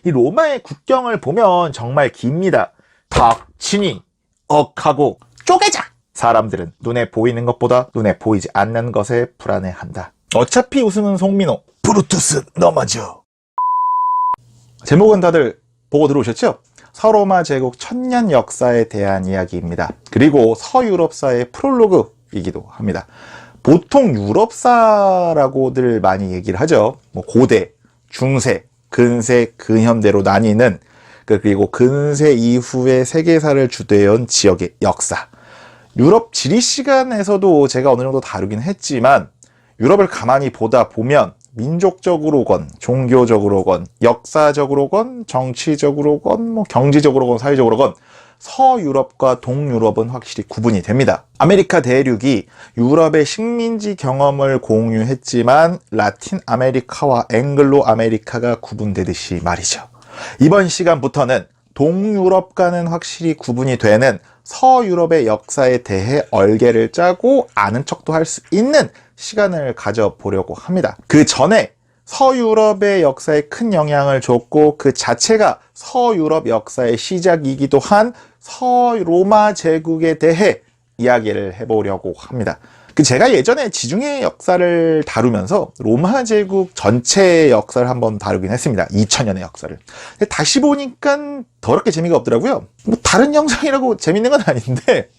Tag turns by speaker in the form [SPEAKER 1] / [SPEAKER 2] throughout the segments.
[SPEAKER 1] 이 로마의 국경을 보면 정말 깁니다. 닥치니 억하고 쪼개자. 사람들은 눈에 보이는 것보다 눈에 보이지 않는 것에 불안해한다. 어차피 웃음은 송민호. 브루투스 넘어져. 제목은 다들 보고 들어오셨죠? 서로마 제국 천년 역사에 대한 이야기입니다. 그리고 서유럽사의 프롤로그이기도 합니다. 보통 유럽사라고들 많이 얘기를 하죠. 고대, 중세, 근세, 근현대로 나뉘는, 그리고 근세 이후의 세계사를 주도해온 지역의 역사. 유럽 지리 시간에서도 제가 어느 정도 다루긴 했지만, 유럽을 가만히 보다 보면 민족적으로건 종교적으로건 역사적으로건 정치적으로건 경제적으로건 사회적으로건 서유럽과 동유럽은 확실히 구분이 됩니다. 아메리카 대륙이 유럽의 식민지 경험을 공유했지만 라틴 아메리카와 앵글로 아메리카가 구분되듯이 말이죠. 이번 시간부터는 동유럽과는 확실히 구분이 되는 서유럽의 역사에 대해 얼개를 짜고 아는 척도 할 수 있는 시간을 가져보려고 합니다. 그 전에 서유럽의 역사에 큰 영향을 줬고 그 자체가 서유럽 역사의 시작이기도 한 서로마 제국에 대해 이야기를 해보려고 합니다. 제가 예전에 지중해 역사를 다루면서 로마 제국 전체 역사를 한번 다루긴 했습니다. 2000년의 역사를. 근데 다시 보니까 더럽게 재미가 없더라고요. 다른 영상이라고 재밌는 건 아닌데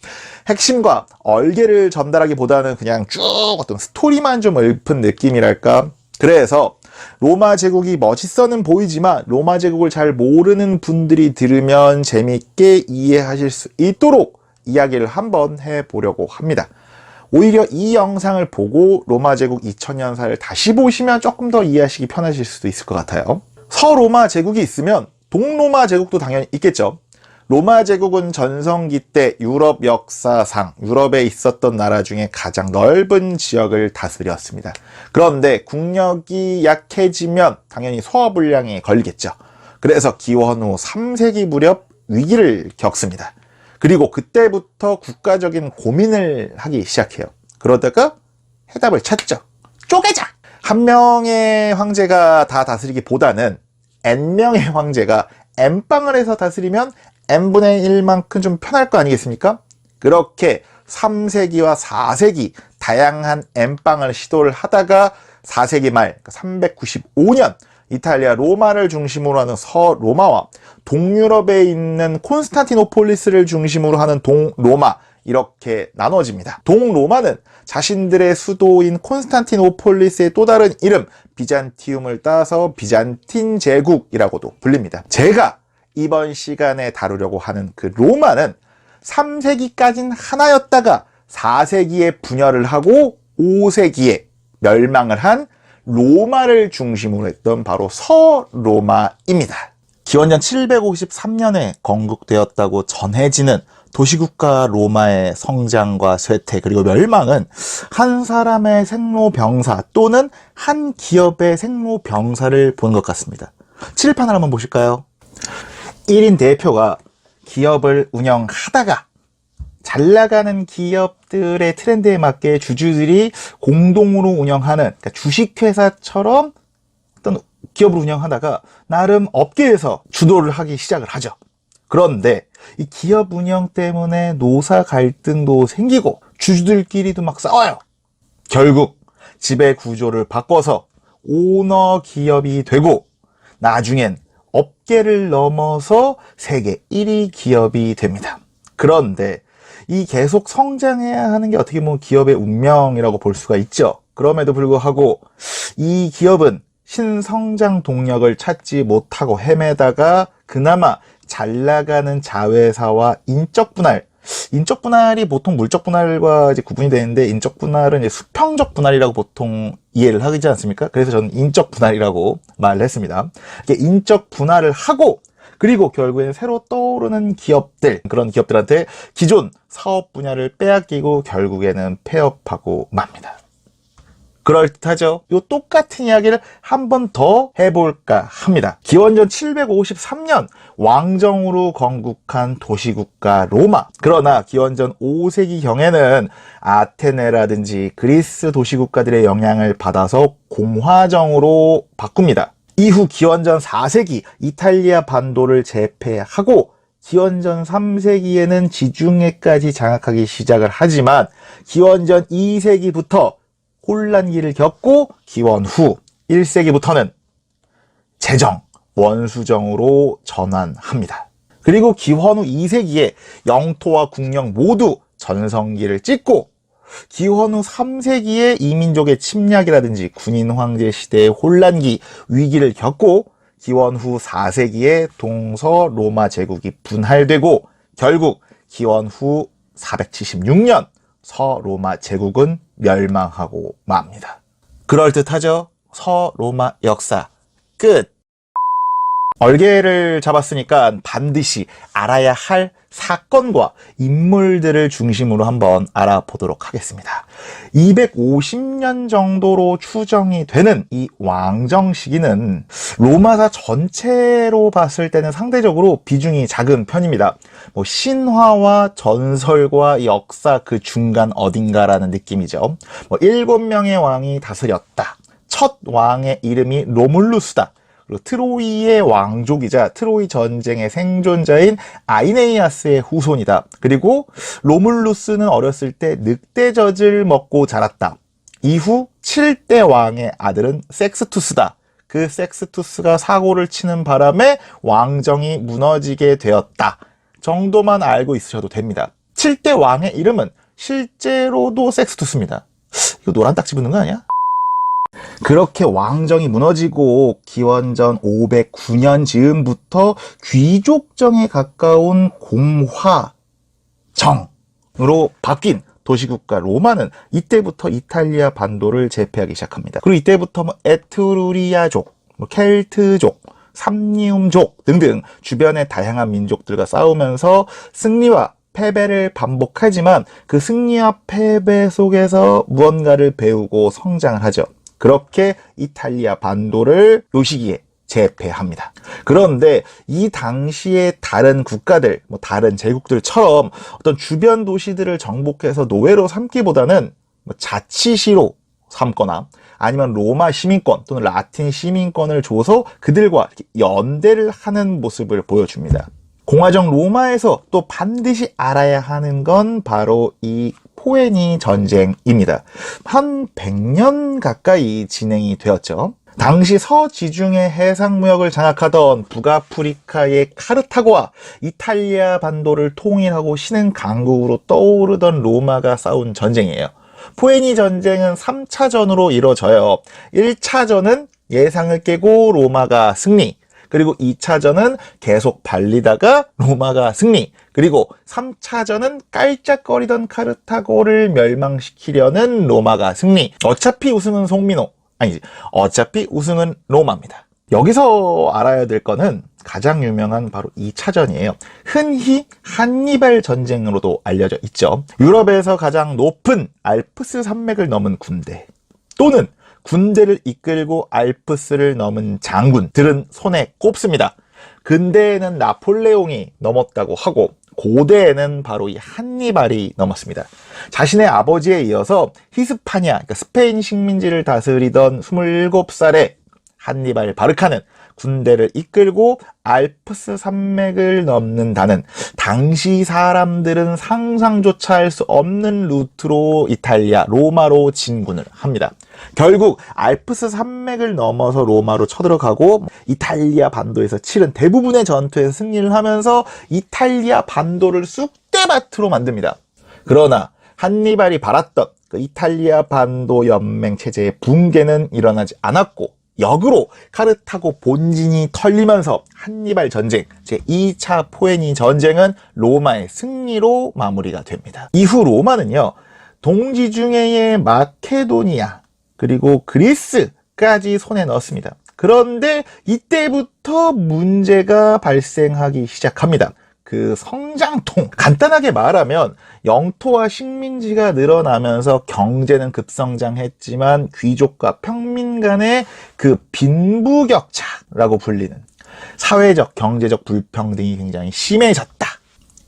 [SPEAKER 1] 핵심과 얼개를 전달하기보다는 그냥 쭉 어떤 스토리만 좀 읊은 느낌이랄까. 그래서 로마 제국이 멋있어는 보이지만 로마 제국을 잘 모르는 분들이 들으면 재밌게 이해하실 수 있도록 이야기를 한번 해보려고 합니다. 오히려 이 영상을 보고 로마 제국 2000년사를 다시 보시면 조금 더 이해하시기 편하실 수도 있을 것 같아요. 서로마 제국이 있으면 동로마 제국도 당연히 있겠죠. 로마 제국은 전성기 때 유럽 역사상 유럽에 있었던 나라 중에 가장 넓은 지역을 다스렸습니다. 그런데 국력이 약해지면 당연히 소화불량에 걸리겠죠. 그래서 기원 후 3세기 무렵 위기를 겪습니다. 그리고 그때부터 국가적인 고민을 하기 시작해요. 그러다가 해답을 찾죠. 쪼개자! 한 명의 황제가 다 다스리기보다는 N명의 황제가 N빵을 해서 다스리면 N분의 1만큼 좀 편할 거 아니겠습니까? 그렇게 3세기와 4세기 다양한 N빵을 시도를 하다가 4세기 말 395년 이탈리아 로마를 중심으로 하는 서로마와 동유럽에 있는 콘스탄티노폴리스를 중심으로 하는 동로마, 이렇게 나눠집니다. 동로마는 자신들의 수도인 콘스탄티노폴리스의 또 다른 이름 비잔티움을 따서 비잔틴 제국이라고도 불립니다. 제가 이번 시간에 다루려고 하는 그 로마는 3세기까지는 하나였다가 4세기에 분열을 하고 5세기에 멸망을 한 로마를 중심으로 했던 바로 서로마입니다. 기원전 753년에 건국되었다고 전해지는 도시국가 로마의 성장과 쇠퇴 그리고 멸망은 한 사람의 생로병사 또는 한 기업의 생로병사를 본 것 같습니다. 칠판을 한번 보실까요? 1인 대표가 기업을 운영하다가 잘 나가는 기업들의 트렌드에 맞게 주주들이 공동으로 운영하는, 그러니까 주식회사처럼 어떤 기업을 운영하다가 나름 업계에서 주도를 하기 시작을 하죠. 그런데 이 기업 운영 때문에 노사 갈등도 생기고 주주들끼리도 막 싸워요. 결국 지배 구조를 바꿔서 오너 기업이 되고 나중엔 업계를 넘어서 세계 1위 기업이 됩니다. 그런데 이 계속 성장해야 하는 게 어떻게 보면 기업의 운명이라고 볼 수가 있죠. 그럼에도 불구하고 이 기업은 신성장 동력을 찾지 못하고 헤매다가 그나마 잘 나가는 자회사와 인적 분할이 보통 물적 분할과 이제 구분이 되는데 인적 분할은 이제 수평적 분할이라고 보통 이해를 하지 않습니까? 그래서 저는 인적 분할이라고 말을 했습니다. 인적 분할을 하고 그리고 결국에는 새로 떠오르는 기업들, 그런 기업들한테 기존 사업 분야를 빼앗기고 결국에는 폐업하고 맙니다. 그럴듯하죠? 요 똑같은 이야기를 한 번 더 해볼까 합니다. 기원전 753년 왕정으로 건국한 도시국가 로마. 그러나 기원전 5세기경에는 아테네라든지 그리스 도시국가들의 영향을 받아서 공화정으로 바꿉니다. 이후 기원전 4세기 이탈리아 반도를 제패하고 기원전 3세기에는 지중해까지 장악하기 시작을 하지만 기원전 2세기부터 혼란기를 겪고 기원 후 1세기부터는 제정, 원수정으로 전환합니다. 그리고 기원 후 2세기에 영토와 국령 모두 전성기를 찍고 기원 후 3세기에 이민족의 침략이라든지 군인 황제 시대의 혼란기, 위기를 겪고 기원 후 4세기에 동서 로마 제국이 분할되고 결국 기원 후 476년 서로마 제국은 멸망하고 맙니다. 그럴듯하죠? 서로마 역사 끝. 얼개를 잡았으니까 반드시 알아야 할 사건과 인물들을 중심으로 한번 알아보도록 하겠습니다. 250년 정도로 추정이 되는 이 왕정 시기는 로마사 전체로 봤을 때는 상대적으로 비중이 작은 편입니다. 신화와 전설과 역사 그 중간 어딘가라는 느낌이죠. 7명의 왕이 다스렸다. 첫 왕의 이름이 로물루스다. 그리고 트로이의 왕족이자 트로이 전쟁의 생존자인 아이네이아스의 후손이다. 그리고 로물루스는 어렸을 때 늑대젖을 먹고 자랐다. 이후 7대 왕의 아들은 섹스투스다. 그 섹스투스가 사고를 치는 바람에 왕정이 무너지게 되었다. 정도만 알고 있으셔도 됩니다. 7대 왕의 이름은 실제로도 섹스투스입니다. 이거 노란 딱지 붙는 거 아니야? 그렇게 왕정이 무너지고 기원전 509년 즈음부터 귀족정에 가까운 공화정으로 바뀐 도시국가 로마는 이때부터 이탈리아 반도를 제패하기 시작합니다. 그리고 이때부터 에트루리아족, 켈트족, 삼리움족 등등 주변의 다양한 민족들과 싸우면서 승리와 패배를 반복하지만 그 승리와 패배 속에서 무언가를 배우고 성장을 하죠. 그렇게 이탈리아 반도를 요 시기에 제패합니다. 그런데 이 당시의 다른 국가들, 다른 제국들처럼 어떤 주변 도시들을 정복해서 노예로 삼기보다는 자치시로 삼거나 아니면 로마 시민권 또는 라틴 시민권을 줘서 그들과 연대를 하는 모습을 보여줍니다. 공화정 로마에서 또 반드시 알아야 하는 건 바로 이 포에니 전쟁입니다. 한 100년 가까이 진행이 되었죠. 당시 서지중해 해상무역을 장악하던 북아프리카의 카르타고와 이탈리아 반도를 통일하고 신흥 강국으로 떠오르던 로마가 싸운 전쟁이에요. 포에니 전쟁은 3차전으로 이루어져요. 1차전은 예상을 깨고 로마가 승리, 그리고 2차전은 계속 발리다가 로마가 승리, 그리고 3차전은 깔짝거리던 카르타고를 멸망시키려는 로마가 승리. 어차피 우승은 송민호, 아니지, 어차피 우승은 로마입니다. 여기서 알아야 될 거는 가장 유명한 바로 2차전이에요. 흔히 한니발 전쟁으로도 알려져 있죠. 유럽에서 가장 높은 알프스 산맥을 넘은 군대 또는 군대를 이끌고 알프스를 넘은 장군들은 손에 꼽습니다. 근대에는 나폴레옹이 넘었다고 하고 고대에는 바로 이 한니발이 넘었습니다. 자신의 아버지에 이어서 히스파니아, 그러니까 스페인 식민지를 다스리던 27살의 한니발 바르카는 군대를 이끌고 알프스 산맥을 넘는다는 당시 사람들은 상상조차 할 수 없는 루트로 이탈리아, 로마로 진군을 합니다. 결국 알프스 산맥을 넘어서 로마로 쳐들어가고 이탈리아 반도에서 치른 대부분의 전투에서 승리를 하면서 이탈리아 반도를 쑥대밭으로 만듭니다. 그러나 한니발이 바랐던 그 이탈리아 반도 연맹 체제의 붕괴는 일어나지 않았고 역으로 카르타고 본진이 털리면서 한니발 전쟁, 제2차 포에니 전쟁은 로마의 승리로 마무리가 됩니다. 이후 로마는요, 동지중해의 마케도니아 그리고 그리스까지 손에 넣었습니다. 그런데 이때부터 문제가 발생하기 시작합니다. 그 성장통, 간단하게 말하면 영토와 식민지가 늘어나면서 경제는 급성장했지만 귀족과 평민 간의 그 빈부격차라고 불리는 사회적, 경제적 불평등이 굉장히 심해졌다.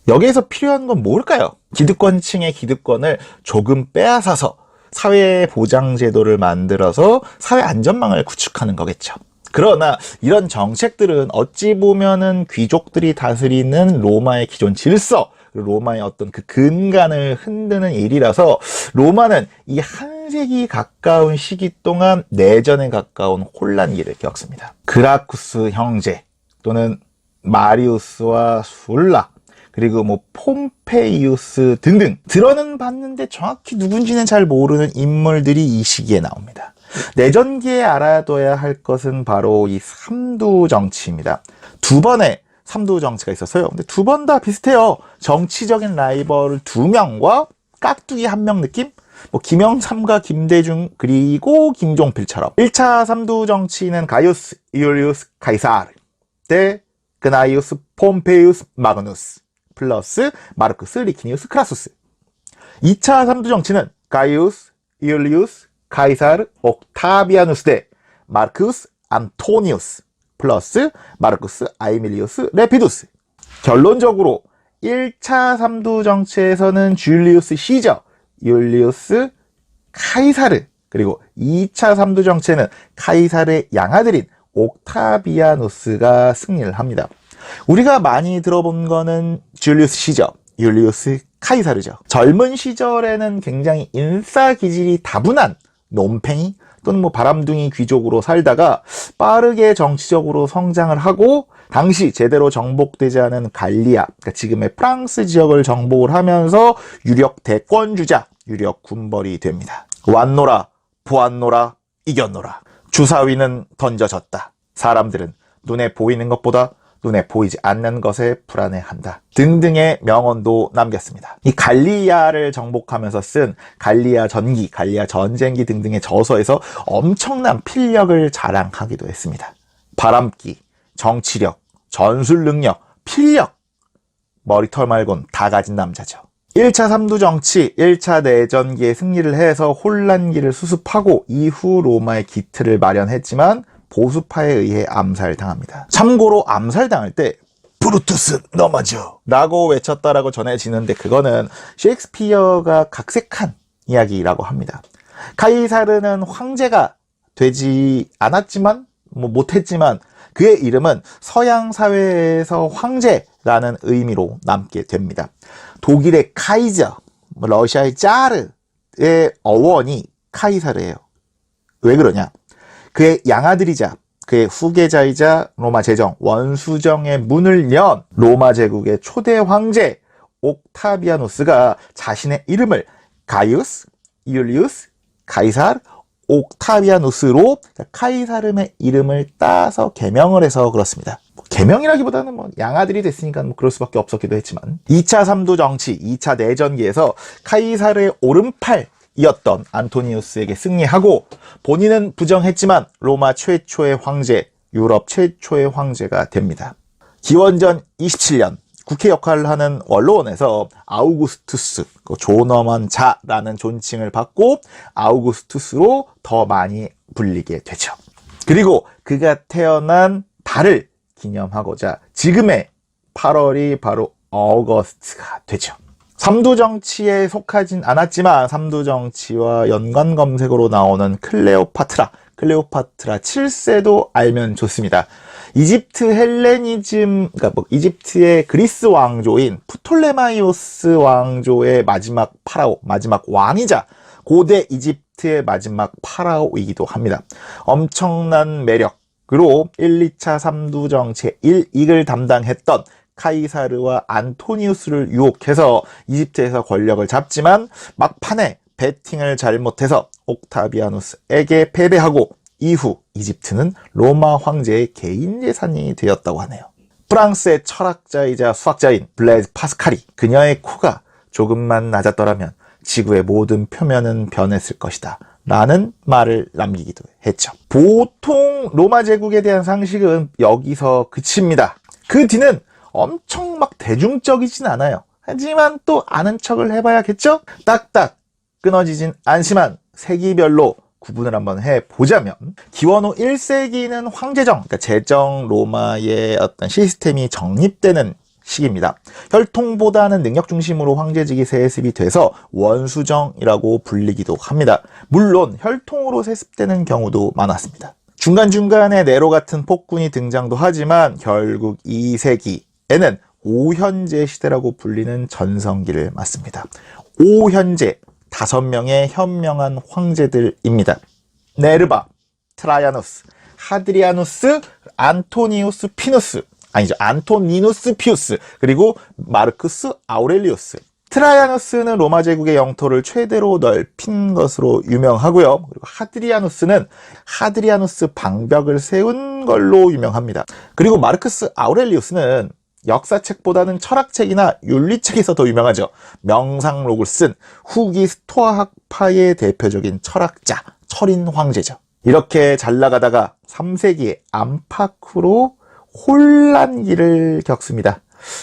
[SPEAKER 1] 여기에서 필요한 건 뭘까요? 기득권층의 기득권을 조금 빼앗아서 사회 보장 제도를 만들어서 사회 안전망을 구축하는 거겠죠. 그러나 이런 정책들은 어찌 보면은 귀족들이 다스리는 로마의 기존 질서, 로마의 어떤 그 근간을 흔드는 일이라서 로마는 이 한 세기 가까운 시기 동안 내전에 가까운 혼란기를 겪습니다. 그라쿠스 형제 또는 마리우스와 술라, 그리고 뭐 폼페이우스 등등 들어는 봤는데 정확히 누군지는 잘 모르는 인물들이 이 시기에 나옵니다. 내전기에 알아둬야 할 것은 바로 이 삼두 정치입니다. 두 번의 삼두 정치가 있었어요. 근데 두 번 다 비슷해요. 정치적인 라이벌 두 명과 깍두기 한 명 느낌? 뭐 김영삼과 김대중 그리고 김종필처럼 1차 삼두 정치는 가이우스 이울리우스 카이사르 대 그나이우스 폼페이우스 마그누스 플러스 마르쿠스 리키니우스 크라수스. 2차 삼두 정치는 가이우스 이울리우스 카이사르 옥타비아누스 대 마르쿠스 안토니우스 플러스 마르쿠스 아이밀리우스 레피두스. 결론적으로 1차 삼두 정치에서는 줄리우스 시저, 율리우스 카이사르, 그리고 2차 삼두 정치에는 카이사르의 양아들인 옥타비아누스가 승리를 합니다. 우리가 많이 들어본 거는 줄리우스 시저, 율리우스 카이사르죠. 젊은 시절에는 굉장히 인싸기질이 다분한 논팽이 또는 뭐 바람둥이 귀족으로 살다가 빠르게 정치적으로 성장을 하고 당시 제대로 정복되지 않은 갈리아, 그러니까 지금의 프랑스 지역을 정복을 하면서 유력 대권주자, 유력 군벌이 됩니다. 왔노라, 보았노라, 이겼노라. 주사위는 던져졌다. 사람들은 눈에 보이는 것보다 눈에 보이지 않는 것에 불안해한다. 등등의 명언도 남겼습니다. 이 갈리아를 정복하면서 쓴 갈리아 전기, 갈리아 전쟁기 등등의 저서에서 엄청난 필력을 자랑하기도 했습니다. 바람기, 정치력, 전술 능력, 필력, 머리털 말곤 다 가진 남자죠. 1차 삼두 정치, 1차 내전기에 승리를 해서 혼란기를 수습하고 이후 로마의 기틀을 마련했지만 보수파에 의해 암살당합니다. 참고로 암살당할 때 브루투스 넘어져 라고 외쳤다라고 전해지는데 그거는 셰익스피어가 각색한 이야기라고 합니다. 카이사르는 황제가 되지 않았지만 못했지만 그의 이름은 서양 사회에서 황제라는 의미로 남게 됩니다. 독일의 카이저, 러시아의 짜르의 어원이 카이사르예요. 왜 그러냐? 그의 양아들이자 그의 후계자이자 로마 제정 원수정의 문을 연 로마 제국의 초대 황제 옥타비아누스가 자신의 이름을 가이우스, 이울리우스, 카이사르, 옥타비아누스로 카이사름의 이름을 따서 개명을 해서 그렇습니다. 개명이라기보다는 뭐 양아들이 됐으니까 뭐 그럴 수밖에 없었기도 했지만 2차 삼두 정치, 2차 내전기에서 카이사르의 오른팔이었던 안토니우스에게 승리하고 본인은 부정했지만 로마 최초의 황제, 유럽 최초의 황제가 됩니다. 기원전 27년 국회 역할을 하는 원로원에서 아우구스투스, 존엄한 자라는 존칭을 받고 아우구스투스로 더 많이 불리게 되죠. 그리고 그가 태어난 달을 기념하고자 지금의 8월이 바로 어거스트가 되죠. 삼두정치에 속하진 않았지만 삼두정치와 연관 검색어로 나오는 클레오파트라 7세도 알면 좋습니다. 이집트 헬레니즘, 그러니까 이집트의 그리스 왕조인 프톨레마이오스 왕조의 마지막 파라오, 마지막 왕이자 고대 이집트의 마지막 파라오이기도 합니다. 엄청난 매력으로 1, 2차 삼두 정치의 1익을 담당했던 카이사르와 안토니우스를 유혹해서 이집트에서 권력을 잡지만 막판에 배팅을 잘못해서 옥타비아누스에게 패배하고 이후 이집트는 로마 황제의 개인 재산이 되었다고 하네요. 프랑스의 철학자이자 수학자인 블레즈 파스칼이 그녀의 코가 조금만 낮았더라면 지구의 모든 표면은 변했을 것이다 라는 말을 남기기도 했죠. 보통 로마 제국에 대한 상식은 여기서 그칩니다. 그 뒤는 엄청 막 대중적이진 않아요. 하지만 또 아는 척을 해봐야겠죠? 딱딱 끊어지진 않지만 세기별로 구분을 한번 해보자면 기원 후 1세기는 황제정, 그러니까 제정 로마의 어떤 시스템이 정립되는 시기입니다. 혈통보다는 능력 중심으로 황제직이 세습이 돼서 원수정이라고 불리기도 합니다. 물론 혈통으로 세습되는 경우도 많았습니다. 중간중간에 네로 같은 폭군이 등장도 하지만 결국 2세기에는 오현제 시대라고 불리는 전성기를 맞습니다. 오현제 5명의 현명한 황제들입니다. 네르바, 트라이아누스, 하드리아누스, 안토니우스 피누스, 아니죠, 안토니누스 피우스, 그리고 마르크스 아우렐리우스. 트라이아누스는 로마 제국의 영토를 최대로 넓힌 것으로 유명하고요. 그리고 하드리아누스는 하드리아누스 방벽을 세운 걸로 유명합니다. 그리고 마르크스 아우렐리우스는 역사책보다는 철학책이나 윤리책에서 더 유명하죠. 명상록을 쓴 후기 스토아학파의 대표적인 철학자, 철인 황제죠. 이렇게 잘 나가다가 3세기에 안팎으로 혼란기를 겪습니다.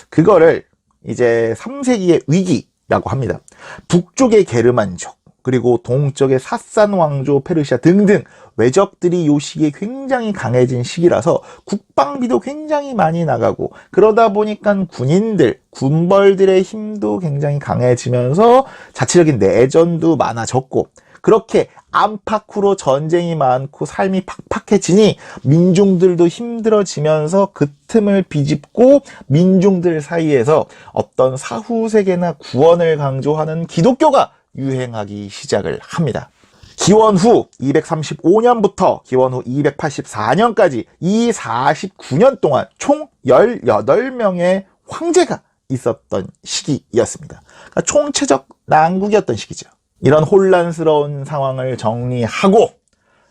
[SPEAKER 1] 그거를 이제 3세기의 위기라고 합니다. 북쪽의 게르만족, 그리고 동쪽의 사산 왕조 페르시아 등등 외적들이 이 시기에 굉장히 강해진 시기라서 국방비도 굉장히 많이 나가고, 그러다 보니까 군인들, 군벌들의 힘도 굉장히 강해지면서 자체적인 내전도 많아졌고, 그렇게 안팎으로 전쟁이 많고 삶이 팍팍해지니 민중들도 힘들어지면서 그 틈을 비집고 민중들 사이에서 어떤 사후세계나 구원을 강조하는 기독교가 유행하기 시작을 합니다. 기원 후 235년부터 기원 후 284년까지 이 49년 동안 총 18명의 황제가 있었던 시기였습니다. 그러니까 총체적 난국이었던 시기죠. 이런 혼란스러운 상황을 정리하고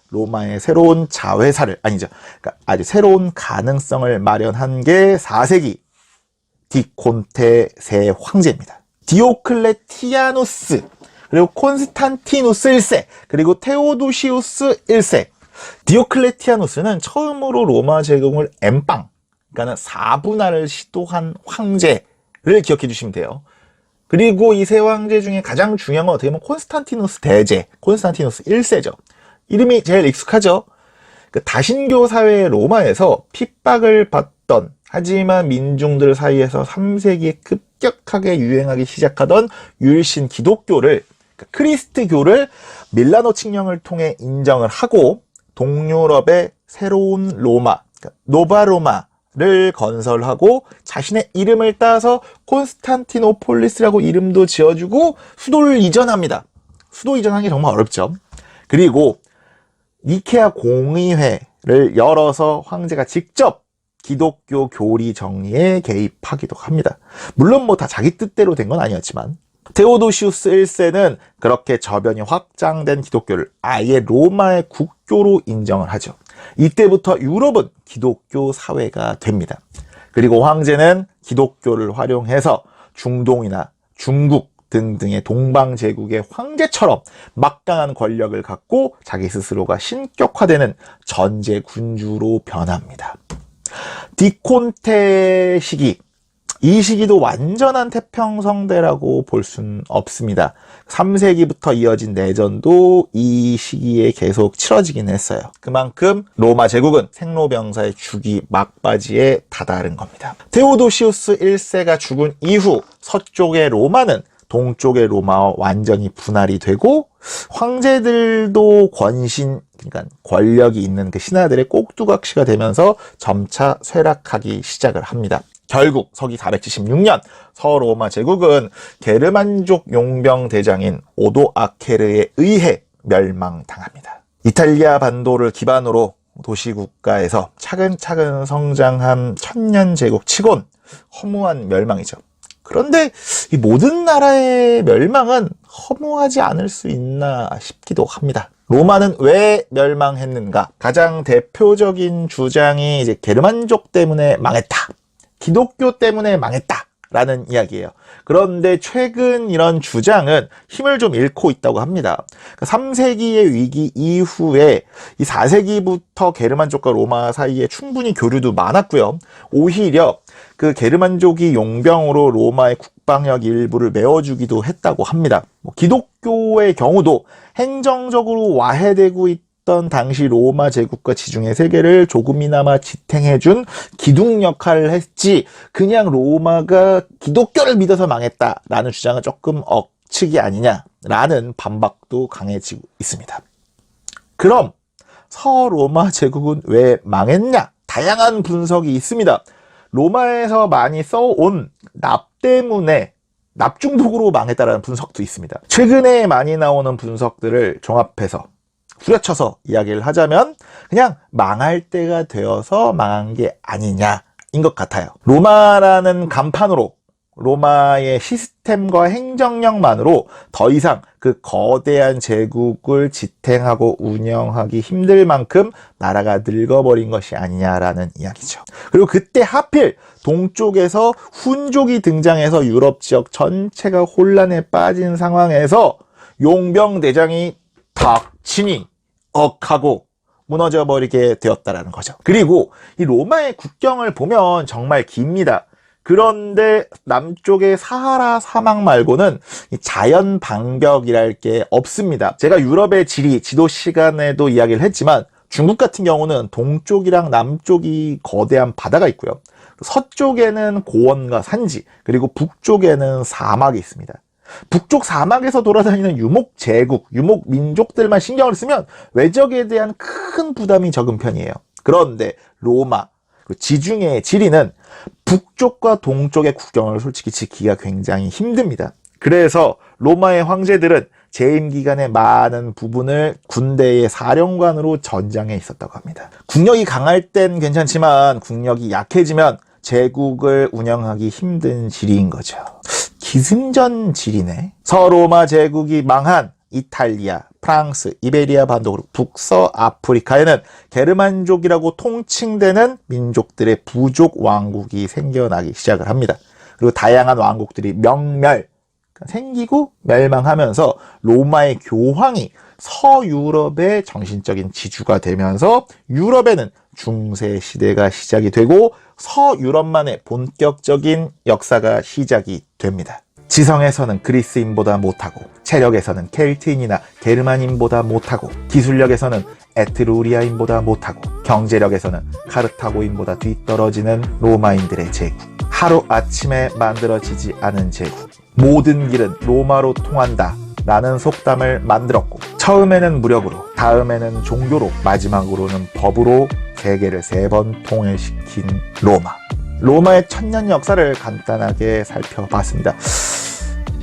[SPEAKER 1] 로마의 새로운 자회사를, 아니죠, 그러니까 아주 새로운 가능성을 마련한 게 4세기 디콘테 세 황제입니다. 디오클레티아누스, 그리고 콘스탄티누스 1세, 그리고 테오도시우스 1세. 디오클레티아누스는 처음으로 로마 제국을 엠빵, 그러니까 사분할을 시도한 황제를 기억해 주시면 돼요. 그리고 이 세 황제 중에 가장 중요한 건 어떻게 보면 콘스탄티누스 대제, 콘스탄티누스 1세죠. 이름이 제일 익숙하죠. 그 다신교 사회의 로마에서 핍박을 받던, 하지만 민중들 사이에서 3세기에 급격하게 유행하기 시작하던 율신 기독교를, 크리스트교를 밀라노 칙령을 통해 인정을 하고 동유럽의 새로운 로마, 노바로마를 건설하고 자신의 이름을 따서 콘스탄티노폴리스라고 이름도 지어주고 수도를 이전합니다. 수도 이전하는 게 정말 어렵죠. 그리고 니케아 공의회를 열어서 황제가 직접 기독교 교리 정리에 개입하기도 합니다. 물론 뭐 다 자기 뜻대로 된 건 아니었지만, 테오도시우스 1세는 그렇게 저변이 확장된 기독교를 아예 로마의 국교로 인정을 하죠. 이때부터 유럽은 기독교 사회가 됩니다. 그리고 황제는 기독교를 활용해서 중동이나 중국 등등의 동방제국의 황제처럼 막강한 권력을 갖고 자기 스스로가 신격화되는 전제 군주로 변합니다. 디콘테 시기, 이 시기도 완전한 태평성대라고 볼 수는 없습니다. 3세기부터 이어진 내전도 이 시기에 계속 치러지긴 했어요. 그만큼 로마 제국은 생로병사의 죽이 막바지에 다다른 겁니다. 테오도시우스 1세가 죽은 이후 서쪽의 로마는 동쪽의 로마와 완전히 분할이 되고, 황제들도 권신, 그러니까 권력이 있는 그 신하들의 꼭두각시가 되면서 점차 쇠락하기 시작을 합니다. 결국 서기 476년 서로마 제국은 게르만족 용병 대장인 오도아케르에 의해 멸망당합니다. 이탈리아 반도를 기반으로 도시국가에서 차근차근 성장한 천년 제국 치곤 허무한 멸망이죠. 그런데 이 모든 나라의 멸망은 허무하지 않을 수 있나 싶기도 합니다. 로마는 왜 멸망했는가? 가장 대표적인 주장이 이제 게르만족 때문에 망했다, 기독교 때문에 망했다 라는 이야기예요. 그런데 최근 이런 주장은 힘을 좀 잃고 있다고 합니다. 3세기의 위기 이후에 이 4세기부터 게르만족과 로마 사이에 충분히 교류도 많았고요. 오히려 그 게르만족이 용병으로 로마의 국방력 일부를 메워주기도 했다고 합니다. 기독교의 경우도 행정적으로 와해되고 있던 당시 로마 제국과 지중해 세계를 조금이나마 지탱해준 기둥 역할을 했지, 그냥 로마가 기독교를 믿어서 망했다라는 주장은 조금 억측이 아니냐라는 반박도 강해지고 있습니다. 그럼 서로마 제국은 왜 망했냐? 다양한 분석이 있습니다. 로마에서 많이 써온 납 때문에 납 중독으로 망했다는 분석도 있습니다. 최근에 많이 나오는 분석들을 종합해서 후려쳐서 이야기를 하자면 그냥 망할 때가 되어서 망한 게 아니냐인 것 같아요. 로마라는 간판으로 로마의 시스템과 행정력만으로 더 이상 그 거대한 제국을 지탱하고 운영하기 힘들 만큼 나라가 늙어버린 것이 아니냐라는 이야기죠. 그리고 그때 하필 동쪽에서 훈족이 등장해서 유럽 지역 전체가 혼란에 빠진 상황에서 용병대장이 탁 치니 억하고 무너져 버리게 되었다라는 거죠. 그리고 이 로마의 국경을 보면 정말 깁니다. 그런데 남쪽의 사하라 사막 말고는 자연 방벽이랄 게 없습니다. 제가 유럽의 지리, 지도 시간에도 이야기를 했지만 중국 같은 경우는 동쪽이랑 남쪽이 거대한 바다가 있고요. 서쪽에는 고원과 산지, 그리고 북쪽에는 사막이 있습니다. 북쪽 사막에서 돌아다니는 유목 제국, 유목 민족들만 신경을 쓰면 외적에 대한 큰 부담이 적은 편이에요. 그런데 로마, 지중해의 지리는 북쪽과 동쪽의 국경을 솔직히 지키기가 굉장히 힘듭니다. 그래서 로마의 황제들은 재임 기간의 많은 부분을 군대의 사령관으로 전장에 있었다고 합니다. 국력이 강할 땐 괜찮지만 국력이 약해지면 제국을 운영하기 힘든 지리인 거죠. 기승전 지리네. 서로마 제국이 망한 이탈리아, 프랑스, 이베리아 반도, 북서아프리카에는 게르만족이라고 통칭되는 민족들의 부족 왕국이 생겨나기 시작을 합니다. 그리고 다양한 왕국들이 생기고 멸망하면서 로마의 교황이 서유럽의 정신적인 지주가 되면서 유럽에는 중세 시대가 시작이 되고 서유럽만의 본격적인 역사가 시작이 됩니다. 지성에서는 그리스인보다 못하고, 체력에서는 켈트인이나 게르만인보다 못하고, 기술력에서는 에트루리아인보다 못하고, 경제력에서는 카르타고인보다 뒤떨어지는 로마인들의 제국. 하루아침에 만들어지지 않은 제국. 모든 길은 로마로 통한다 라는 속담을 만들었고, 처음에는 무력으로, 다음에는 종교로, 마지막으로는 법으로 세계를 3번 통일시킨 로마. 로마의 천년 역사를 간단하게 살펴봤습니다.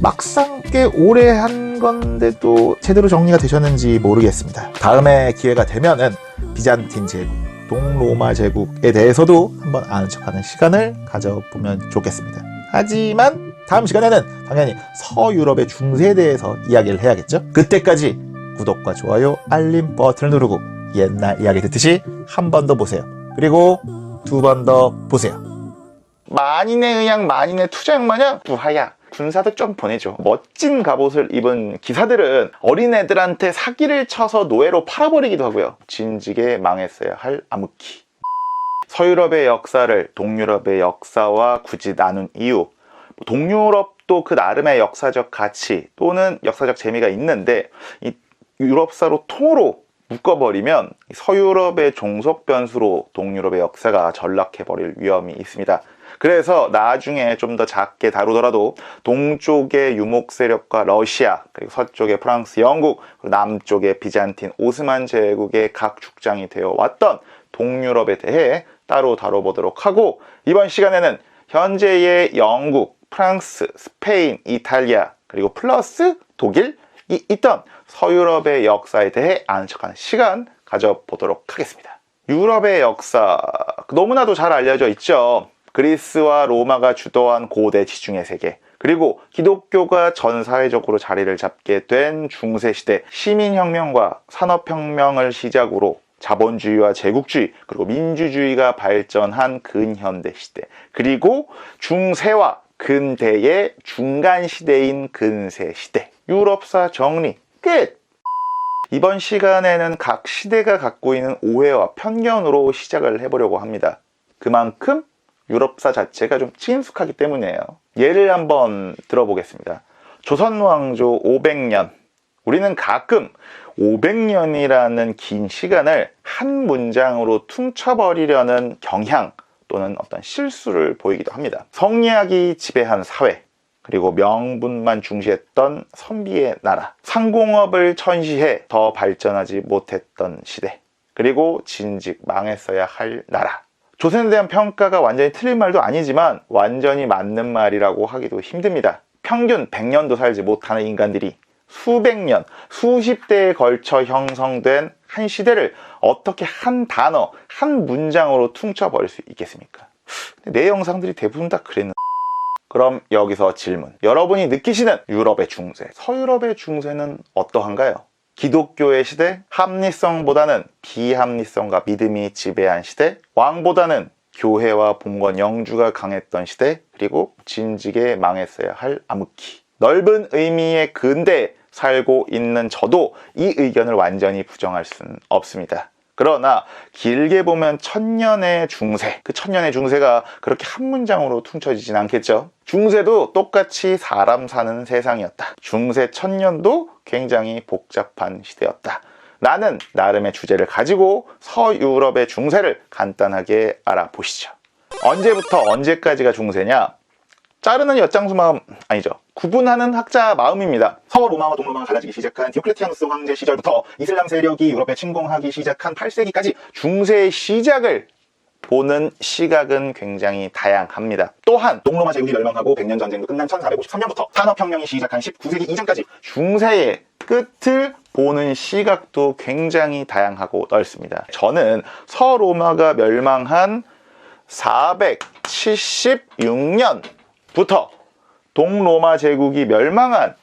[SPEAKER 1] 막상 꽤 오래 한 건데도 제대로 정리가 되셨는지 모르겠습니다. 다음에 기회가 되면은 비잔틴 제국, 동로마 제국에 대해서도 한번 아는 척하는 시간을 가져보면 좋겠습니다. 하지만 다음 시간에는 당연히 서유럽의 중세에 대해서 이야기를 해야겠죠? 그때까지 구독과 좋아요, 알림 버튼을 누르고 옛날 이야기 듣듯이 한 번 더 보세요. 그리고 2번 더 보세요. 만인의 의양, 만인의 투자양 마냥 부하야. 군사도 좀 보내줘. 멋진 갑옷을 입은 기사들은 어린애들한테 사기를 쳐서 노예로 팔아버리기도 하고요. 진지게 망했어야 할 암흑기. 서유럽의 역사를 동유럽의 역사와 굳이 나눈 이유. 동유럽도 그 나름의 역사적 가치 또는 역사적 재미가 있는데 이 유럽사로 통으로 묶어버리면 서유럽의 종속 변수로 동유럽의 역사가 전락해버릴 위험이 있습니다. 그래서 나중에 좀 더 작게 다루더라도 동쪽의 유목 세력과 러시아, 그리고 서쪽의 프랑스, 영국, 그리고 남쪽의 비잔틴, 오스만 제국의 각 축장이 되어 왔던 동유럽에 대해 따로 다뤄보도록 하고, 이번 시간에는 현재의 영국, 프랑스, 스페인, 이탈리아, 그리고 플러스 독일이 있던 서유럽의 역사에 대해 아는 척하는 시간 가져보도록 하겠습니다. 유럽의 역사 너무나도 잘 알려져 있죠. 그리스와 로마가 주도한 고대 지중해 세계, 그리고 기독교가 전 사회적으로 자리를 잡게 된 중세시대, 시민혁명과 산업혁명을 시작으로 자본주의와 제국주의, 그리고 민주주의가 발전한 근현대 시대, 그리고 중세와 근대의 중간 시대인 근세 시대. 유럽사 정리 끝! 이번 시간에는 각 시대가 갖고 있는 오해와 편견으로 시작을 해보려고 합니다. 그만큼 유럽사 자체가 좀 친숙하기 때문이에요. 예를 한번 들어보겠습니다. 조선왕조 500년. 우리는 가끔 500년이라는 긴 시간을 한 문장으로 퉁쳐버리려는 경향 또는 어떤 실수를 보이기도 합니다. 성리학이 지배한 사회, 그리고 명분만 중시했던 선비의 나라, 상공업을 천시해 더 발전하지 못했던 시대, 그리고 진즉 망했어야 할 나라. 조선에 대한 평가가 완전히 틀린 말도 아니지만 완전히 맞는 말이라고 하기도 힘듭니다. 평균 100년도 살지 못하는 인간들이 수백 년, 수십 대에 걸쳐 형성된 한 시대를 어떻게 한 단어, 한 문장으로 퉁쳐버릴 수 있겠습니까? 내 영상들이 대부분 다 그랬는데. 그럼 여기서 질문. 여러분이 느끼시는 유럽의 중세, 서유럽의 중세는 어떠한가요? 기독교의 시대, 합리성보다는 비합리성과 믿음이 지배한 시대, 왕보다는 교회와 봉건 영주가 강했던 시대, 그리고 진즉에 망했어야 할 암흑기. 넓은 의미의 근대에 살고 있는 저도 이 의견을 완전히 부정할 수는 없습니다. 그러나 길게 보면 천년의 중세, 그 천년의 중세가 그렇게 한 문장으로 퉁쳐지진 않겠죠. 중세도 똑같이 사람 사는 세상이었다. 중세 천년도 굉장히 복잡한 시대였다. 라는 나름의 주제를 가지고 서유럽의 중세를 간단하게 알아보시죠. 언제부터 언제까지가 중세냐? 자르는 엿장수 마음 아니죠. 구분하는 학자 마음입니다. 서로마와 동로마가 갈라지기 시작한 디오클레티아누스 황제 시절부터 이슬람 세력이 유럽에 침공하기 시작한 8세기까지 중세의 시작을 보는 시각은 굉장히 다양합니다. 또한 동로마 제국이 멸망하고 100년 전쟁도 끝난 1453년부터 산업혁명이 시작한 19세기 이전까지 중세의 끝을 보는 시각도 굉장히 다양하고 넓습니다. 저는 서로마가 멸망한 476년부터 동로마 제국이 멸망한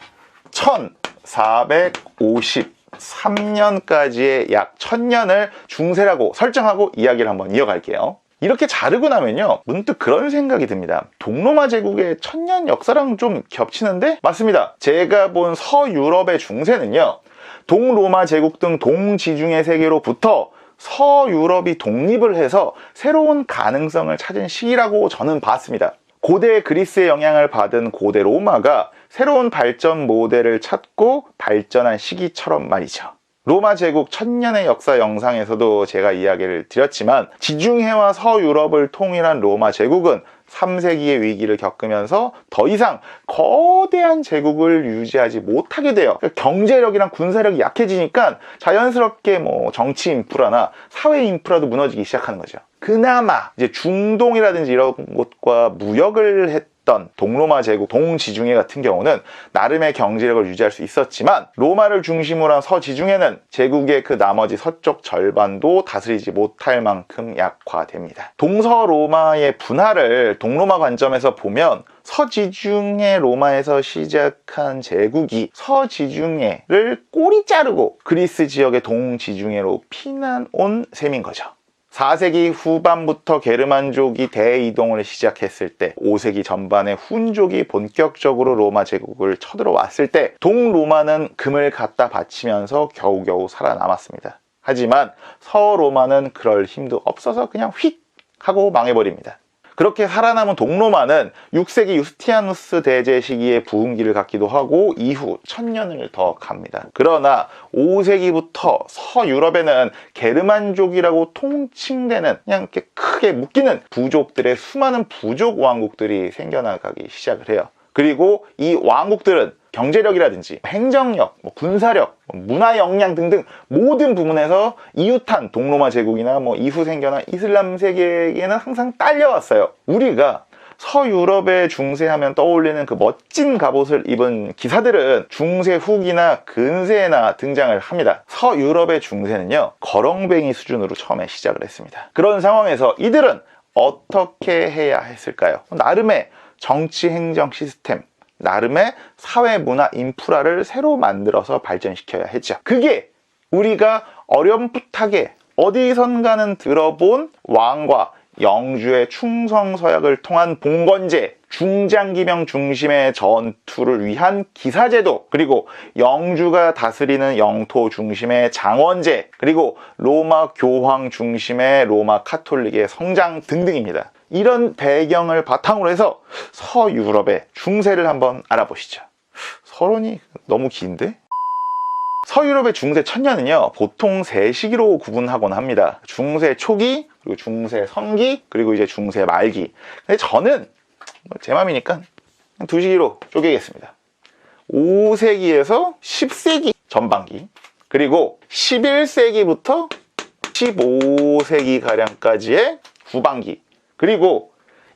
[SPEAKER 1] 1453년까지의 약 1000년을 중세라고 설정하고 이야기를 한번 이어갈게요. 이렇게 자르고 나면요, 문득 그런 생각이 듭니다. 동로마 제국의 1000년 역사랑 좀 겹치는데? 맞습니다. 제가 본 서유럽의 중세는요, 동로마 제국 등 동지중해 세계로부터 서유럽이 독립을 해서 새로운 가능성을 찾은 시기라고 저는 봤습니다. 고대 그리스의 영향을 받은 고대 로마가 새로운 발전 모델을 찾고 발전한 시기처럼 말이죠. 로마 제국 1000년의 역사 영상에서도 제가 이야기를 드렸지만 지중해와 서유럽을 통일한 로마 제국은 3세기의 위기를 겪으면서 더 이상 거대한 제국을 유지하지 못하게 돼요. 경제력이랑 군사력이 약해지니까 자연스럽게 정치 인프라나 사회 인프라도 무너지기 시작하는 거죠. 그나마 이제 중동이라든지 이런 곳과 무역을 했던 동로마 제국, 동지중해 같은 경우는 나름의 경제력을 유지할 수 있었지만 로마를 중심으로 한 서지중해는 제국의 그 나머지 서쪽 절반도 다스리지 못할 만큼 약화됩니다. 동서로마의 분화를 동로마 관점에서 보면 서지중해 로마에서 시작한 제국이 서지중해를 꼬리 자르고 그리스 지역의 동지중해로 피난 온 셈인 거죠. 4세기 후반부터 게르만족이 대이동을 시작했을 때 5세기 전반에 훈족이 본격적으로 로마 제국을 쳐들어왔을 때 동로마는 금을 갖다 바치면서 겨우겨우 살아남았습니다. 하지만 서로마는 그럴 힘도 없어서 그냥 휙 하고 망해버립니다. 그렇게 살아남은 동로마는 6세기 유스티아누스 대제 시기에 부흥기를 갖기도 하고 이후 1000년을 더 갑니다. 그러나 5세기부터 서유럽에는 게르만족이라고 통칭되는 그냥 이렇게 크게 묶이는 부족들의 수많은 부족 왕국들이 생겨나가기 시작을 해요. 그리고 이 왕국들은 경제력이라든지 행정력, 군사력, 문화 역량 등등 모든 부분에서 이웃한 동로마 제국이나 이후 생겨난 이슬람 세계에게는 항상 딸려왔어요. 우리가 서유럽의 중세하면 떠올리는 그 멋진 갑옷을 입은 기사들은 중세 후기나 근세나 등장을 합니다. 서유럽의 중세는요, 거렁뱅이 수준으로 처음에 시작을 했습니다. 그런 상황에서 이들은 어떻게 해야 했을까요? 나름의 정치 행정 시스템, 나름의 사회 문화 인프라를 새로 만들어서 발전시켜야 했죠. 그게 우리가 어렴풋하게 어디선가는 들어본 왕과 영주의 충성서약을 통한 봉건제, 중장기병 중심의 전투를 위한 기사제도, 그리고 영주가 다스리는 영토 중심의 장원제, 그리고 로마 교황 중심의 로마 카톨릭의 성장 등등입니다. 이런 배경을 바탕으로 해서 서유럽의 중세를 한번 알아보시죠. 서론이 너무 긴데? 서유럽의 중세 1000년은요, 보통 3시기로 구분하곤 합니다. 중세 초기, 그리고 중세 성기, 그리고 이제 중세 말기. 근데 저는 제 맘이니까 2시기로 쪼개겠습니다. 5세기에서 10세기 전반기, 그리고 11세기부터 15세기가량까지의 후반기, 그리고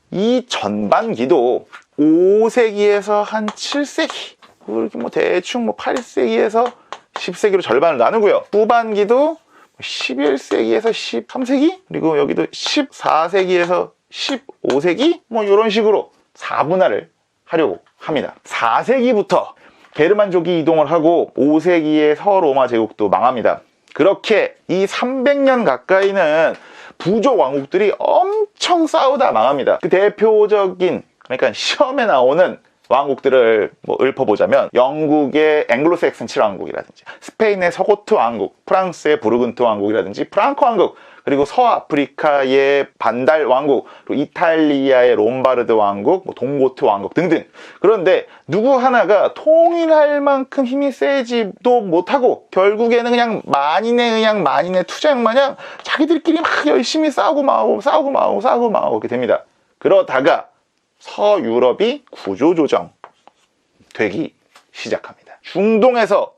[SPEAKER 1] 이 전반기도 5세기에서 한 7세기, 이렇게 뭐 대충 뭐 8세기에서 10세기로 절반을 나누고요. 후반기도 11세기에서 13세기, 그리고 여기도 14세기에서 15세기, 뭐 이런 식으로 4분할을 하려고 합니다. 4세기부터 게르만족이 이동을 하고 5세기에 서로마 제국도 망합니다. 그렇게 이 300년 가까이는 부족 왕국들이 엄청 싸우다 망합니다. 그 대표적인, 그러니까 시험에 나오는 왕국들을 뭐 읊어보자면, 영국의 앵글로색슨 7왕국이라든지, 스페인의 서고트 왕국, 프랑스의 부르근트 왕국이라든지, 프랑크 왕국, 그리고 서아프리카의 반달 왕국, 그리고 이탈리아의 롬바르드 왕국, 뭐 동고트 왕국 등등. 그런데 누구 하나가 통일할 만큼 힘이 세지도 못하고 결국에는 그냥 만인의 투쟁 마냥 자기들끼리 막 열심히 싸우고 망하고 이렇게 됩니다. 그러다가 서유럽이 구조조정 되기 시작합니다. 중동에서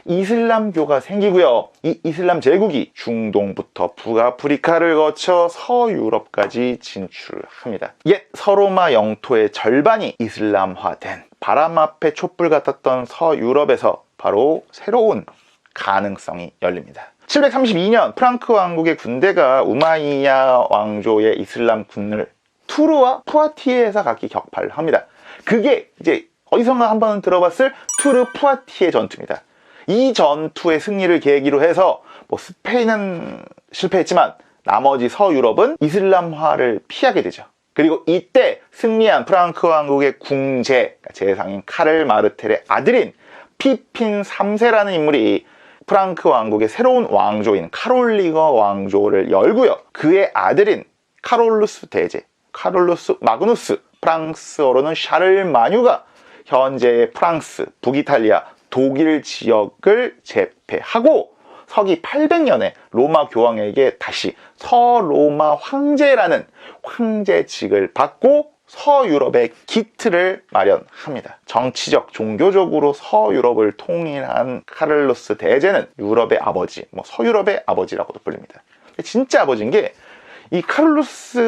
[SPEAKER 1] 이슬람교가 생기고요. 이 이슬람 제국이 중동부터 북아프리카를 거쳐 서유럽까지 진출합니다. 옛 서로마 영토의 절반이 이슬람화된 바람 앞에 촛불 같았던 서유럽에서 바로 새로운 가능성이 열립니다. 732년 프랑크 왕국의 군대가 우마이야 왕조의 이슬람 군을 투르와 푸아티에에서 각기 격파를 합니다. 그게 이제 어디선가 한번 들어봤을 투르 푸아티에 전투입니다. 이 전투의 승리를 계기로 해서 뭐 스페인은 실패했지만 나머지 서유럽은 이슬람화를 피하게 되죠. 그리고 이때 승리한 프랑크 왕국의 궁제, 제상인 카를 마르텔의 아들인 피핀 3세라는 인물이 프랑크 왕국의 새로운 왕조인 카롤링어 왕조를 열고요. 그의 아들인 카롤루스 대제, 카롤루스 마그누스, 프랑스어로는 샤를마뉴가 현재의 프랑스, 북이탈리아, 독일 지역을 제패하고 서기 800년에 로마 교황에게 다시 서로마 황제라는 황제직을 받고 서유럽의 기틀을 마련합니다. 정치적, 종교적으로 서유럽을 통일한 카를로스 대제는 유럽의 아버지, 뭐 서유럽의 아버지라고도 불립니다. 진짜 아버지인 게 이 카를로스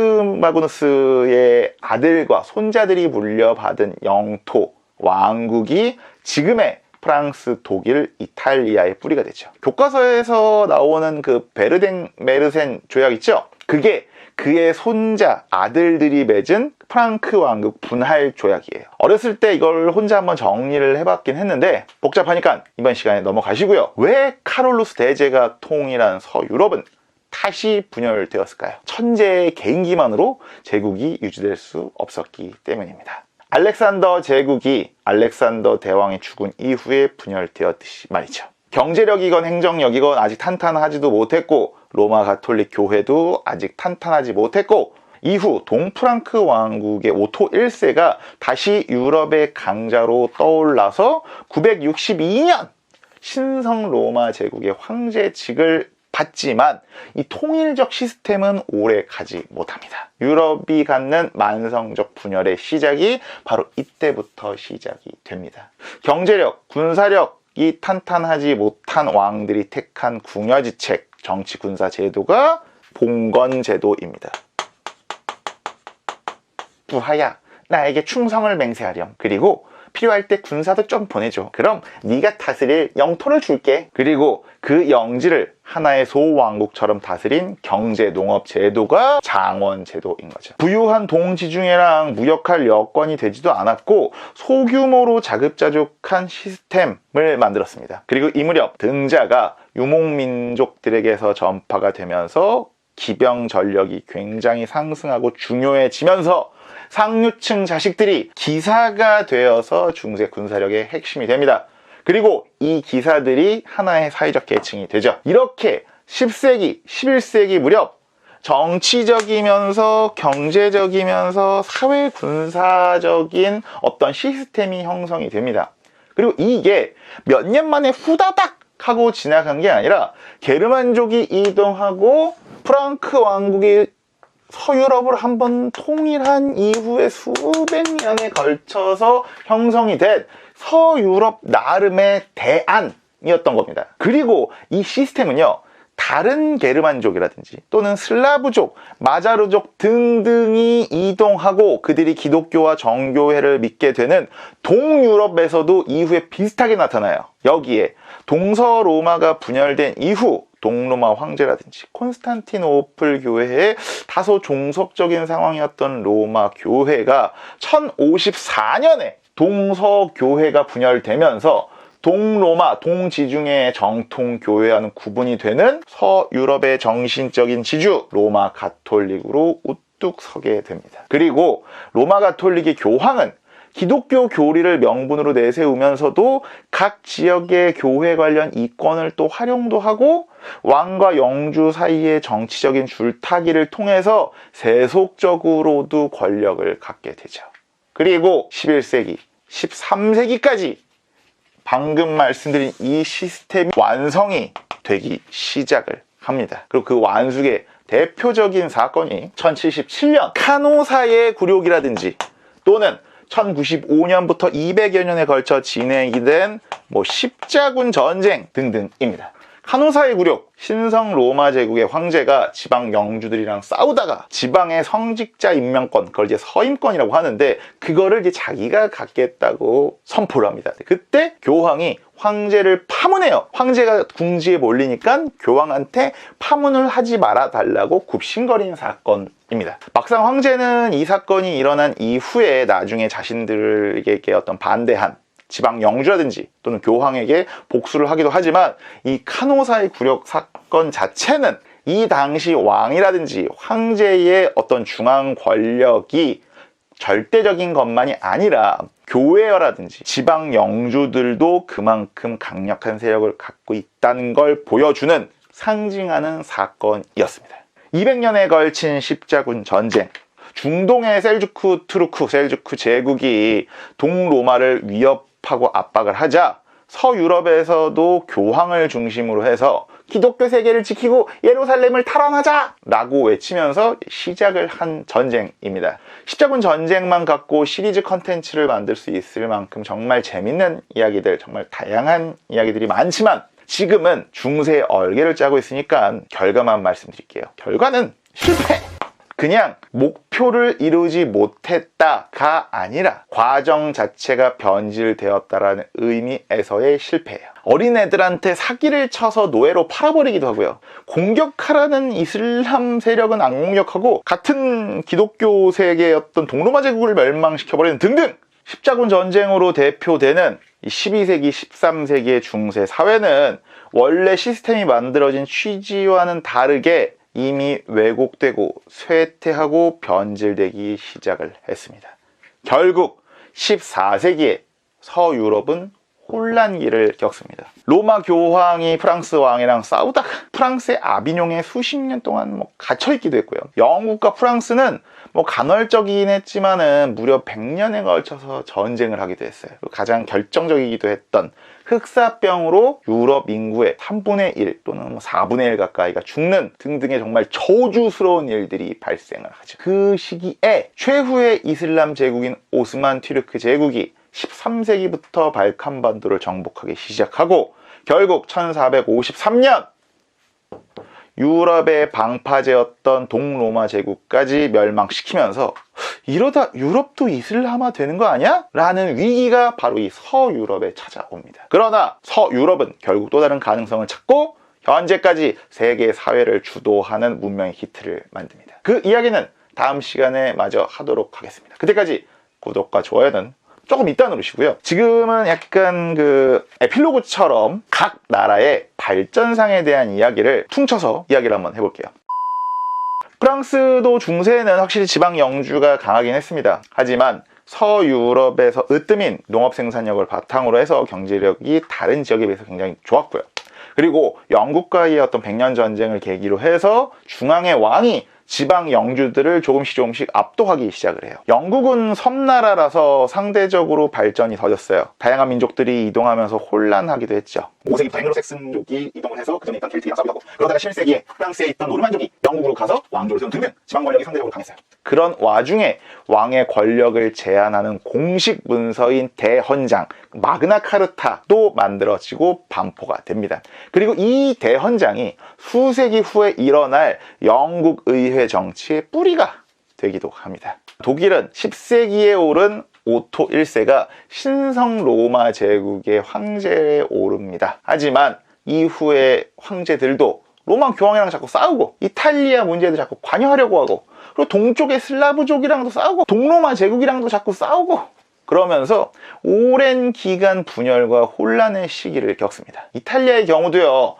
[SPEAKER 1] 마그누스의 아들과 손자들이 물려받은 영토, 왕국이 지금의 프랑스, 독일, 이탈리아의 뿌리가 되죠. 교과서에서 나오는 그 베르댕 메르센 조약 있죠? 그게 그의 손자, 아들들이 맺은 프랑크 왕국 분할 조약이에요. 어렸을 때 이걸 혼자 한번 정리를 해봤긴 했는데 복잡하니까 이번 시간에 넘어가시고요. 왜 카롤루스 대제가 통일한 서유럽은 다시 분열되었을까요? 천재의 개인기만으로 제국이 유지될 수 없었기 때문입니다. 알렉산더 제국이 알렉산더 대왕이 죽은 이후에 분열되었듯이 말이죠. 경제력이건 행정력이건 아직 탄탄하지도 못했고 로마 가톨릭 교회도 아직 탄탄하지 못했고 이후 동프랑크 왕국의 오토 1세가 다시 유럽의 강자로 떠올라서 962년 신성 로마 제국의 황제직을 받지만 이 통일적 시스템은 오래 가지 못합니다. 유럽이 갖는 만성적 분열의 시작이 바로 이때부터 시작이 됩니다. 경제력, 군사력이 탄탄하지 못한 왕들이 택한 궁여지책, 정치 군사 제도가 봉건 제도입니다. 부하야, 나에게 충성을 맹세하렴. 그리고 필요할 때 군사도 좀 보내줘. 그럼 네가 다스릴 영토를 줄게. 그리고 그 영지를 하나의 소왕국처럼 다스린 경제 농업 제도가 장원 제도인 거죠. 부유한 동지중해랑 무역할 여건이 되지도 않았고 소규모로 자급자족한 시스템을 만들었습니다. 그리고 이 무렵 등자가 유목민족들에게서 전파가 되면서 기병 전력이 굉장히 상승하고 중요해지면서 상류층 자식들이 기사가 되어서 중세 군사력의 핵심이 됩니다. 그리고 이 기사들이 하나의 사회적 계층이 되죠. 이렇게 10세기, 11세기 무렵 정치적이면서 경제적이면서 사회 군사적인 어떤 시스템이 형성이 됩니다. 그리고 이게 몇 년 만에 후다닥 하고 지나간 게 아니라 게르만족이 이동하고 프랑크 왕국이 서유럽을 한번 통일한 이후에 수백 년에 걸쳐서 형성이 된 서유럽 나름의 대안이었던 겁니다. 그리고 이 시스템은요, 다른 게르만족이라든지 또는 슬라브족, 마자르족 등등이 이동하고 그들이 기독교와 정교회를 믿게 되는 동유럽에서도 이후에 비슷하게 나타나요. 여기에 동서로마가 분열된 이후 동로마 황제라든지 콘스탄티노플 교회의 다소 종속적인 상황이었던 로마 교회가 1054년에 동서교회가 분열되면서 동로마, 동지중해의 정통교회와는 구분이 되는 서유럽의 정신적인 지주 로마 가톨릭으로 우뚝 서게 됩니다. 그리고 로마 가톨릭의 교황은 기독교 교리를 명분으로 내세우면서도 각 지역의 교회 관련 이권을 또 활용도 하고 왕과 영주 사이의 정치적인 줄타기를 통해서 세속적으로도 권력을 갖게 되죠. 그리고 11세기, 13세기까지 방금 말씀드린 이 시스템이 완성이 되기 시작을 합니다. 그리고 그 완숙의 대표적인 사건이 1077년 카노사의 굴욕이라든지 또는 1095년부터 200여 년에 걸쳐 진행이 된 십자군 전쟁 등등입니다. 카노사의 굴욕, 신성 로마 제국의 황제가 지방 영주들이랑 싸우다가 지방의 성직자 임명권, 그걸 이제 서임권이라고 하는데 그거를 이제 자기가 갖겠다고 선포를 합니다. 그때 교황이 황제를 파문해요. 황제가 궁지에 몰리니까 교황한테 파문을 하지 말아 달라고 굽신거리는 사건입니다. 막상 황제는 이 사건이 일어난 이후에 나중에 자신들에게 어떤 반대한 지방 영주라든지 또는 교황에게 복수를 하기도 하지만 이 카노사의 굴욕 사건 자체는 이 당시 왕이라든지 황제의 어떤 중앙 권력이 절대적인 것만이 아니라 교회라든지 지방 영주들도 그만큼 강력한 세력을 갖고 있다는 걸 보여주는 상징하는 사건이었습니다. 200년에 걸친 십자군 전쟁, 중동의 투르크 셀주크 제국이 동로마를 위협하고 압박을 하자 서유럽에서도 교황을 중심으로 해서 기독교 세계를 지키고 예루살렘을 탈환하자! 라고 외치면서 시작을 한 전쟁입니다. 십자군 전쟁만 갖고 시리즈 컨텐츠를 만들 수 있을 만큼 정말 재밌는 이야기들, 정말 다양한 이야기들이 많지만 지금은 중세의 얼개를 짜고 있으니까 결과만 말씀드릴게요. 결과는 실패! 그냥 목표를 이루지 못했다가 아니라 과정 자체가 변질되었다라는 의미에서의 실패예요. 어린애들한테 사기를 쳐서 노예로 팔아버리기도 하고요. 공격하라는 이슬람 세력은 안 공격하고 같은 기독교 세계의 어떤 동로마 제국을 멸망시켜버리는 등등! 십자군 전쟁으로 대표되는 12세기, 13세기의 중세 사회는 원래 시스템이 만들어진 취지와는 다르게 이미 왜곡되고 쇠퇴하고 변질되기 시작을 했습니다. 결국 14세기에 서유럽은 혼란기를 겪습니다. 로마 교황이 프랑스 왕이랑 싸우다가 프랑스의 아비뇽에 수십 년 동안 갇혀있기도 했고요. 영국과 프랑스는 간헐적이긴 했지만은 무려 100년에 걸쳐서 전쟁을 하기도 했어요. 가장 결정적이기도 했던 흑사병으로 유럽 인구의 3분의 1 또는 4분의 1 가까이가 죽는 등등의 정말 저주스러운 일들이 발생을 하죠. 그 시기에 최후의 이슬람 제국인 오스만 튀르크 제국이 13세기부터 발칸반도를 정복하기 시작하고 결국 1453년 유럽의 방파제였던 동로마 제국까지 멸망시키면서 이러다 유럽도 이슬람화 되는 거 아니야? 라는 위기가 바로 이 서유럽에 찾아옵니다. 그러나 서유럽은 결국 또 다른 가능성을 찾고 현재까지 세계 사회를 주도하는 문명의 히트를 만듭니다. 그 이야기는 다음 시간에 마저 하도록 하겠습니다. 그때까지 구독과 좋아요는 조금 이따 누르시고요. 지금은 약간 에필로그처럼 각 나라의 발전상에 대한 이야기를 퉁쳐서 이야기를 한번 해볼게요. 프랑스도 중세에는 확실히 지방 영주가 강하긴 했습니다. 하지만 서유럽에서 으뜸인 농업 생산력을 바탕으로 해서 경제력이 다른 지역에 비해서 굉장히 좋았고요. 그리고 영국과의 어떤 100년 전쟁을 계기로 해서 중앙의 왕이 지방 영주들을 조금씩 압도하기 시작을 해요. 영국은 섬나라라서 상대적으로 발전이 더뎠어요. 다양한 민족들이 이동하면서 혼란하기도 했죠. 5세기부터 앵글로색슨족이 이동을 해서 그전에 있던 켈트기랑 싸우고 그러다가 11세기에 프랑스에 있던 노르만족이 영국으로 가서 왕조를 세운 등등 지방 권력이 상대적으로 강했어요. 그런 와중에 왕의 권력을 제한하는 공식 문서인 대헌장 마그나카르타도 만들어지고 반포가 됩니다. 그리고 이 대헌장이 수세기 후에 일어날 영국 의회 정치의 뿌리가 되기도 합니다. 독일은 10세기에 오른 오토 1세가 신성 로마 제국의 황제에 오릅니다. 하지만 이후의 황제들도 로마 교황이랑 자꾸 싸우고 이탈리아 문제도 자꾸 관여하려고 하고 그리고 동쪽의 슬라브족이랑도 싸우고 동로마 제국이랑도 자꾸 싸우고 그러면서 오랜 기간 분열과 혼란의 시기를 겪습니다. 이탈리아의 경우도요.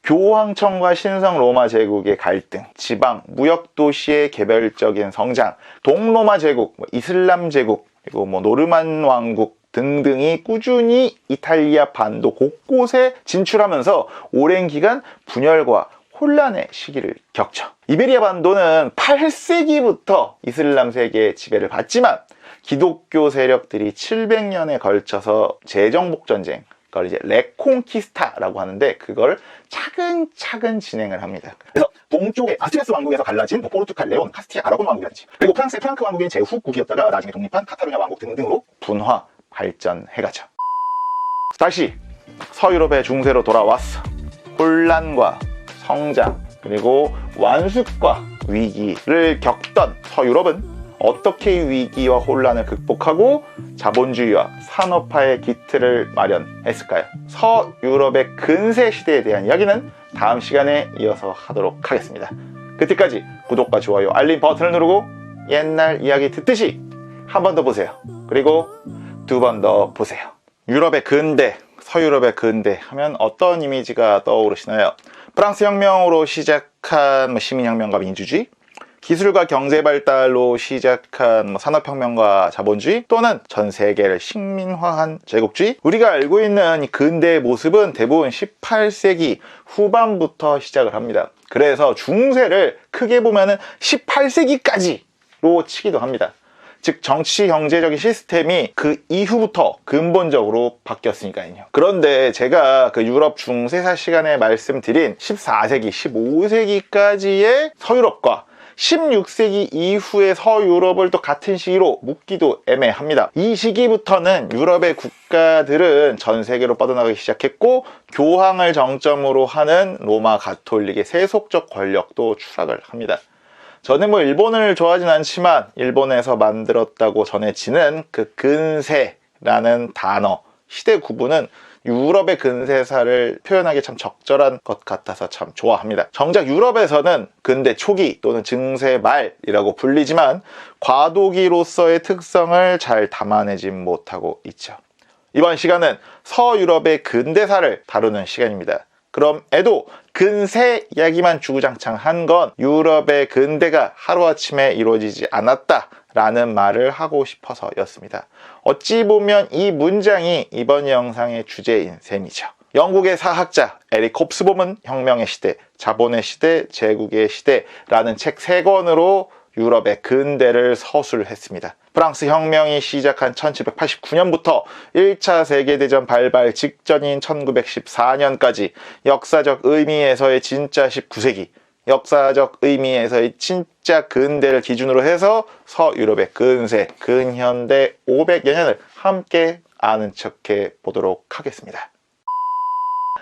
[SPEAKER 1] 교황청과 신성 로마 제국의 갈등, 지방, 무역 도시의 개별적인 성장, 동로마 제국, 이슬람 제국, 그리고 노르만 왕국 등등이 꾸준히 이탈리아 반도 곳곳에 진출하면서 오랜 기간 분열과 혼란의 시기를 겪죠. 이베리아 반도는 8세기부터 이슬람 세계의 지배를 받지만 기독교 세력들이 700년에 걸쳐서 재정복 전쟁, 그걸 이제 레콩키스타라고 하는데 그걸 차근차근 진행을 합니다. 그래서 동쪽의 아스트리아스 왕국에서 갈라진 포르투갈, 레온, 카스티아, 아라곤 왕국이라든지 그리고 프랑스의 프랑크 왕국의 제후국이었다가 나중에 독립한 카타루냐 왕국 등등으로 분화, 발전해가죠. 다시 서유럽의 중세로 돌아왔어. 혼란과 성장 그리고 완숙과 위기를 겪던 서유럽은 어떻게 위기와 혼란을 극복하고 자본주의와 산업화의 기틀을 마련했을까요? 서유럽의 근세 시대에 대한 이야기는 다음 시간에 이어서 하도록 하겠습니다. 그때까지 구독과 좋아요, 알림 버튼을 누르고 옛날 이야기 듣듯이 한 번 더 보세요. 그리고 두 번 더 보세요. 유럽의 근대, 서유럽의 근대 하면 어떤 이미지가 떠오르시나요? 프랑스 혁명으로 시작한 시민혁명과 민주주의, 기술과 경제 발달로 시작한 산업혁명과 자본주의 또는 전 세계를 식민화한 제국주의. 우리가 알고 있는 이 근대의 모습은 대부분 18세기 후반부터 시작을 합니다. 그래서 중세를 크게 보면은 18세기까지로 치기도 합니다. 즉 정치 경제적인 시스템이 그 이후부터 근본적으로 바뀌었으니까요. 그런데 제가 그 유럽 중세사 시간에 말씀드린 14세기, 15세기까지의 서유럽과 16세기 이후의 서유럽을 또 같은 시기로 묶기도 애매합니다. 이 시기부터는 유럽의 국가들은 전 세계로 뻗어나가기 시작했고 교황을 정점으로 하는 로마 가톨릭의 세속적 권력도 추락을 합니다. 저는 일본을 좋아하진 않지만 일본에서 만들었다고 전해지는 그 근세라는 단어, 시대 구분은 유럽의 근세사를 표현하기 참 적절한 것 같아서 참 좋아합니다. 정작 유럽에서는 근대 초기 또는 증세 말이라고 불리지만 과도기로서의 특성을 잘 담아내지 못하고 있죠. 이번 시간은 서유럽의 근대사를 다루는 시간입니다. 그럼 에도 근세 이야기만 주구장창 한 건 유럽의 근대가 하루아침에 이루어지지 않았다라는 말을 하고 싶어서였습니다. 어찌 보면 이 문장이 이번 영상의 주제인 셈이죠. 영국의 사학자 에릭 홉스봄은 혁명의 시대, 자본의 시대, 제국의 시대라는 책 3권으로 유럽의 근대를 서술했습니다. 프랑스 혁명이 시작한 1789년부터 1차 세계대전 발발 직전인 1914년까지 역사적 의미에서의 진짜 19세기, 역사적 의미에서의 진짜 근대를 기준으로 해서 서유럽의 근세, 근현대 500여 년을 함께 아는 척해 보도록 하겠습니다.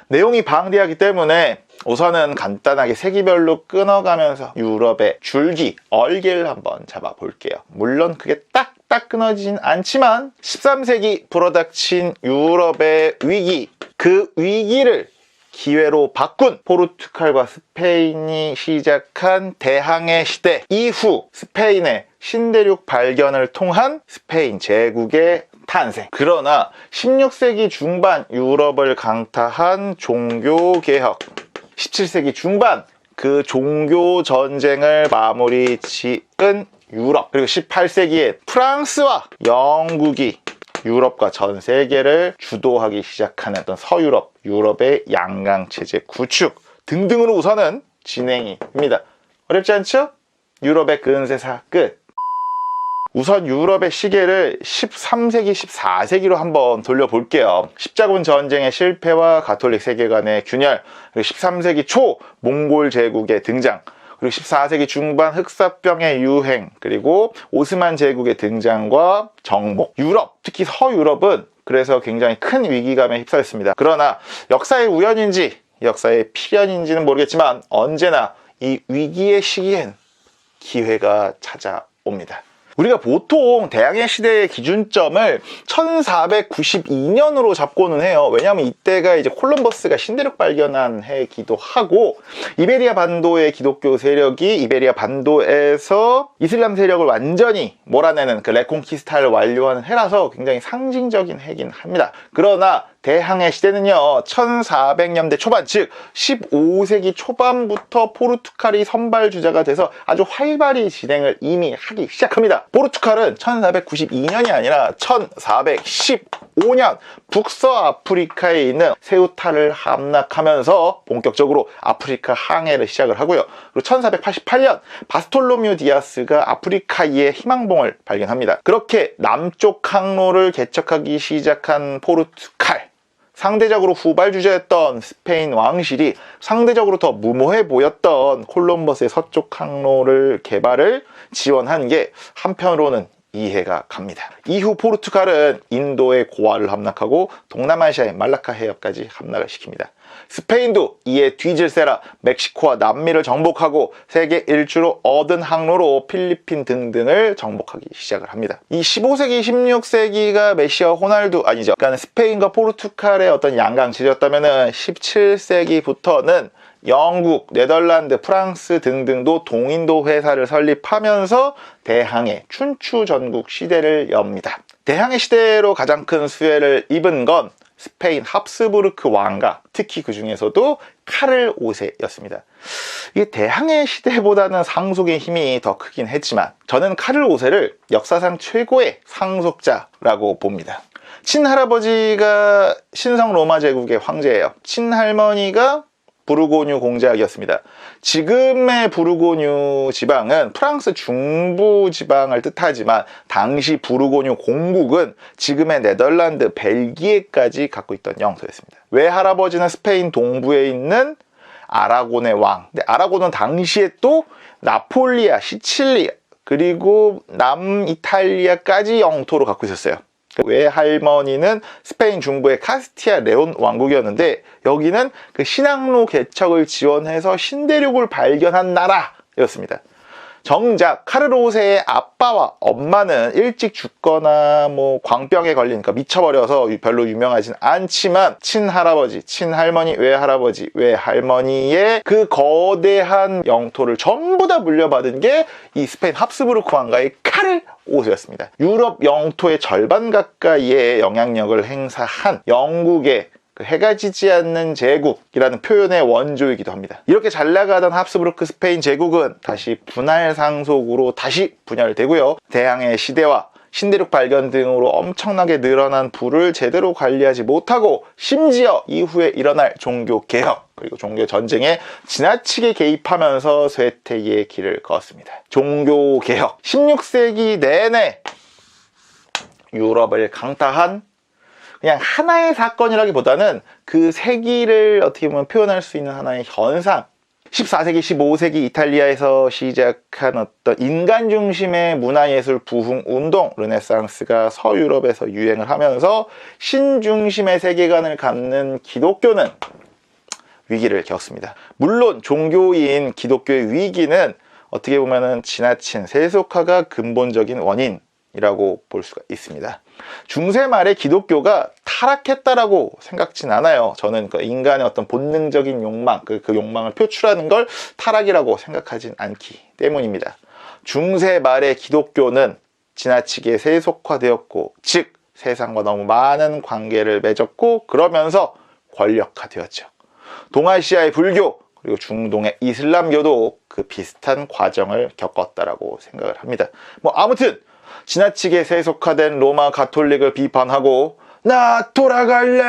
[SPEAKER 1] 내용이 방대하기 때문에 우선은 간단하게 세기별로 끊어가면서 유럽의 줄기, 얼개를 한번 잡아볼게요. 물론 그게 딱딱 끊어지진 않지만 13세기 불어닥친 유럽의 위기, 그 위기를 기회로 바꾼 포르투갈과 스페인이 시작한 대항해 시대 이후 스페인의 신대륙 발견을 통한 스페인 제국의 탄생. 그러나 16세기 중반 유럽을 강타한 종교개혁, 17세기 중반 그 종교 전쟁을 마무리 지은 유럽, 그리고 18세기에 프랑스와 영국이 유럽과 전 세계를 주도하기 시작하는 어떤 서유럽, 유럽의 양강체제 구축 등등으로 우선은 진행이 됩니다. 어렵지 않죠? 유럽의 근세사 끝. 우선 유럽의 시계를 13세기, 14세기로 한번 돌려볼게요. 십자군 전쟁의 실패와 가톨릭 세계관의 균열, 그리고 13세기 초 몽골 제국의 등장, 그리고 14세기 중반 흑사병의 유행, 그리고 오스만 제국의 등장과 정복. 유럽, 특히 서유럽은 그래서 굉장히 큰 위기감에 휩싸였습니다. 그러나 역사의 우연인지 역사의 필연인지는 모르겠지만 언제나 이 위기의 시기엔 기회가 찾아옵니다. 우리가 보통 대항해 시대의 기준점을 1492년으로 잡고는 해요. 왜냐하면 이때가 이제 콜럼버스가 신대륙 발견한 해이기도 하고, 이베리아 반도의 기독교 세력이 이베리아 반도에서 이슬람 세력을 완전히 몰아내는 그 레콘키스타를 완료하는 해라서 굉장히 상징적인 해긴 합니다. 그러나 대항해 시대는요, 1400년대 초반, 즉 15세기 초반부터 포르투갈이 선발 주자가 돼서 아주 활발히 진행을 이미 하기 시작합니다. 포르투갈은 1492년이 아니라 1415년 북서아프리카에 있는 세우타를 함락하면서 본격적으로 아프리카 항해를 시작을 하고요. 그리고 1488년 바스톨로뮤 디아스가 아프리카의 희망봉을 발견합니다. 그렇게 남쪽 항로를 개척하기 시작한 포르투갈, 상대적으로 후발주자였던 스페인 왕실이 상대적으로 더 무모해 보였던 콜럼버스의 서쪽 항로를 개발을 지원한 게 한편으로는 이해가 갑니다. 이후 포르투갈은 인도의 고아를 함락하고 동남아시아의 말라카 해협까지 함락을 시킵니다. 스페인도 이에 뒤질세라 멕시코와 남미를 정복하고 세계 일주로 얻은 항로로 필리핀 등등을 정복하기 시작을 합니다. 이 15세기, 16세기가 메시와 호날두 아니죠. 그러니까 스페인과 포르투갈의 어떤 양강체였다면은 17세기부터는 영국, 네덜란드, 프랑스 등등도 동인도 회사를 설립하면서 대항해 춘추 전국 시대를 엽니다. 대항해 시대로 가장 큰 수혜를 입은 건 스페인 합스부르크 왕가, 특히 그 중에서도 카를 5세였습니다. 이게 대항해 시대보다는 상속의 힘이 더 크긴 했지만 저는 카를 5세를 역사상 최고의 상속자라고 봅니다. 친할아버지가 신성 로마 제국의 황제예요. 친할머니가 부르고뉴 공작이었습니다. 지금의 부르고뉴 지방은 프랑스 중부 지방을 뜻하지만 당시 부르고뉴 공국은 지금의 네덜란드, 벨기에까지 갖고 있던 영토였습니다. 외할아버지는 스페인 동부에 있는 아라곤의 왕. 근데 아라곤은 당시에 또 나폴리아, 시칠리, 그리고 남이탈리아까지 영토로 갖고 있었어요. 외할머니는 스페인 중부의 카스티아 레온 왕국이었는데 여기는 그 신항로 개척을 지원해서 신대륙을 발견한 나라였습니다. 정작 카를 5세의 아빠와 엄마는 일찍 죽거나 뭐 광병에 걸리니까 미쳐버려서 별로 유명하진 않지만 친할아버지, 친할머니, 외할아버지, 외할머니의 그 거대한 영토를 전부 다 물려받은 게 이 스페인 합스부르크 왕가의 카를 5세였습니다. 유럽 영토의 절반 가까이의 영향력을 행사한 영국의 해가 지지 않는 제국이라는 표현의 원조이기도 합니다. 이렇게 잘 나가던 합스부르크 스페인 제국은 다시 분할 상속으로 다시 분열되고요. 대항해 시대와 신대륙 발견 등으로 엄청나게 늘어난 부를 제대로 관리하지 못하고 심지어 이후에 일어날 종교개혁 그리고 종교전쟁에 지나치게 개입하면서 쇠퇴의 길을 걷습니다. 종교개혁, 16세기 내내 유럽을 강타한 그냥 하나의 사건이라기보다는 그 세기를 어떻게 보면 표현할 수 있는 하나의 현상, 14세기, 15세기 이탈리아에서 시작한 어떤 인간 중심의 문화예술 부흥 운동, 르네상스가 서유럽에서 유행을 하면서 신중심의 세계관을 갖는 기독교는 위기를 겪습니다. 물론 종교인 기독교의 위기는 어떻게 보면 지나친 세속화가 근본적인 원인이라고 볼 수가 있습니다. 중세 말에 기독교가 타락했다라고 생각진 않아요. 저는 그 인간의 어떤 본능적인 욕망, 그 욕망을 표출하는 걸 타락이라고 생각하진 않기 때문입니다. 중세 말의 기독교는 지나치게 세속화되었고, 즉 세상과 너무 많은 관계를 맺었고, 그러면서 권력화되었죠. 동아시아의 불교, 그리고 중동의 이슬람교도 그 비슷한 과정을 겪었다라고 생각을 합니다. 아무튼 지나치게 세속화된 로마 가톨릭을 비판하고 나 돌아갈래!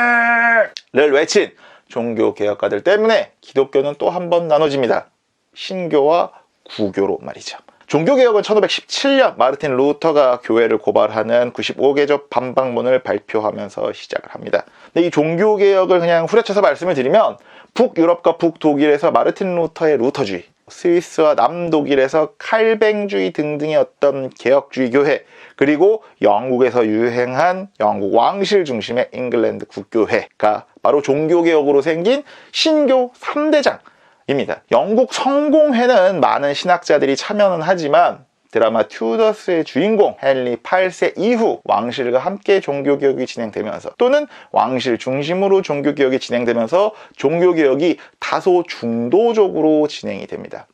[SPEAKER 1] 를 외친 종교개혁가들 때문에 기독교는 또 한 번 나눠집니다. 신교와 구교로 말이죠. 종교개혁은 1517년 마르틴 루터가 교회를 고발하는 95개조 반박문을 발표하면서 시작을 합니다. 근데 이 종교개혁을 그냥 후려쳐서 말씀을 드리면 북유럽과 북독일에서 마르틴 루터의 루터주의, 스위스와 남독일에서 칼뱅주의 등등의 어떤 개혁주의 교회, 그리고 영국에서 유행한 영국 왕실 중심의 잉글랜드 국교회가 바로 종교개혁으로 생긴 신교 3대장입니다. 영국 성공회는 많은 신학자들이 참여는 하지만 드라마 튜더스의 주인공 헨리 8세 이후 왕실과 함께 종교개혁이 진행되면서, 또는 왕실 중심으로 종교개혁이 진행되면서 종교개혁이 다소 중도적으로 진행이 됩니다.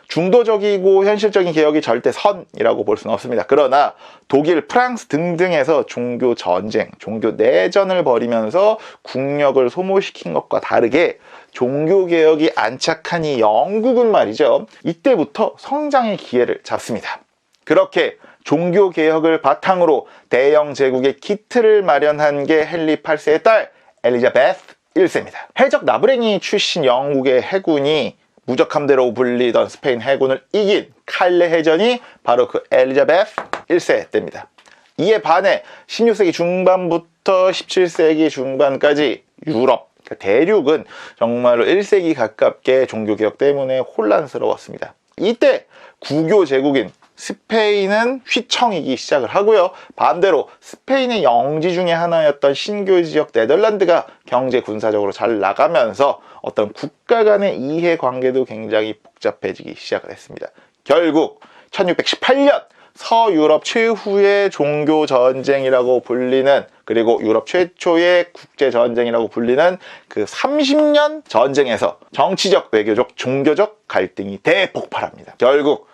[SPEAKER 1] 중도적이고 현실적인 개혁이 절대 선이라고 볼 수는 없습니다. 그러나 독일, 프랑스 등등에서 종교 전쟁, 종교 내전을 벌이면서 국력을 소모시킨 것과 다르게 종교개혁이 안착한 이 영국은 말이죠, 이때부터 성장의 기회를 잡습니다. 그렇게 종교개혁을 바탕으로 대영 제국의 기틀을 마련한 게 헨리 8세의 딸 엘리자베스 1세입니다. 해적 나부랭이 출신 영국의 해군이 무적함대로 불리던 스페인 해군을 이긴 칼레 해전이 바로 그 엘리자베스 1세 때입니다. 이에 반해 16세기 중반부터 17세기 중반까지 유럽, 그러니까 대륙은 정말로 1세기 가깝게 종교개혁 때문에 혼란스러웠습니다. 이때 국교 제국인 스페인은 휘청이기 시작을 하고요. 반대로 스페인의 영지 중에 하나였던 신교 지역 네덜란드가 경제 군사적으로 잘 나가면서 어떤 국가 간의 이해관계도 굉장히 복잡해지기 시작을 했습니다. 결국 1618년 서유럽 최후의 종교전쟁이라고 불리는, 그리고 유럽 최초의 국제전쟁이라고 불리는 그 30년 전쟁에서 정치적, 외교적, 종교적 갈등이 대폭발합니다. 결국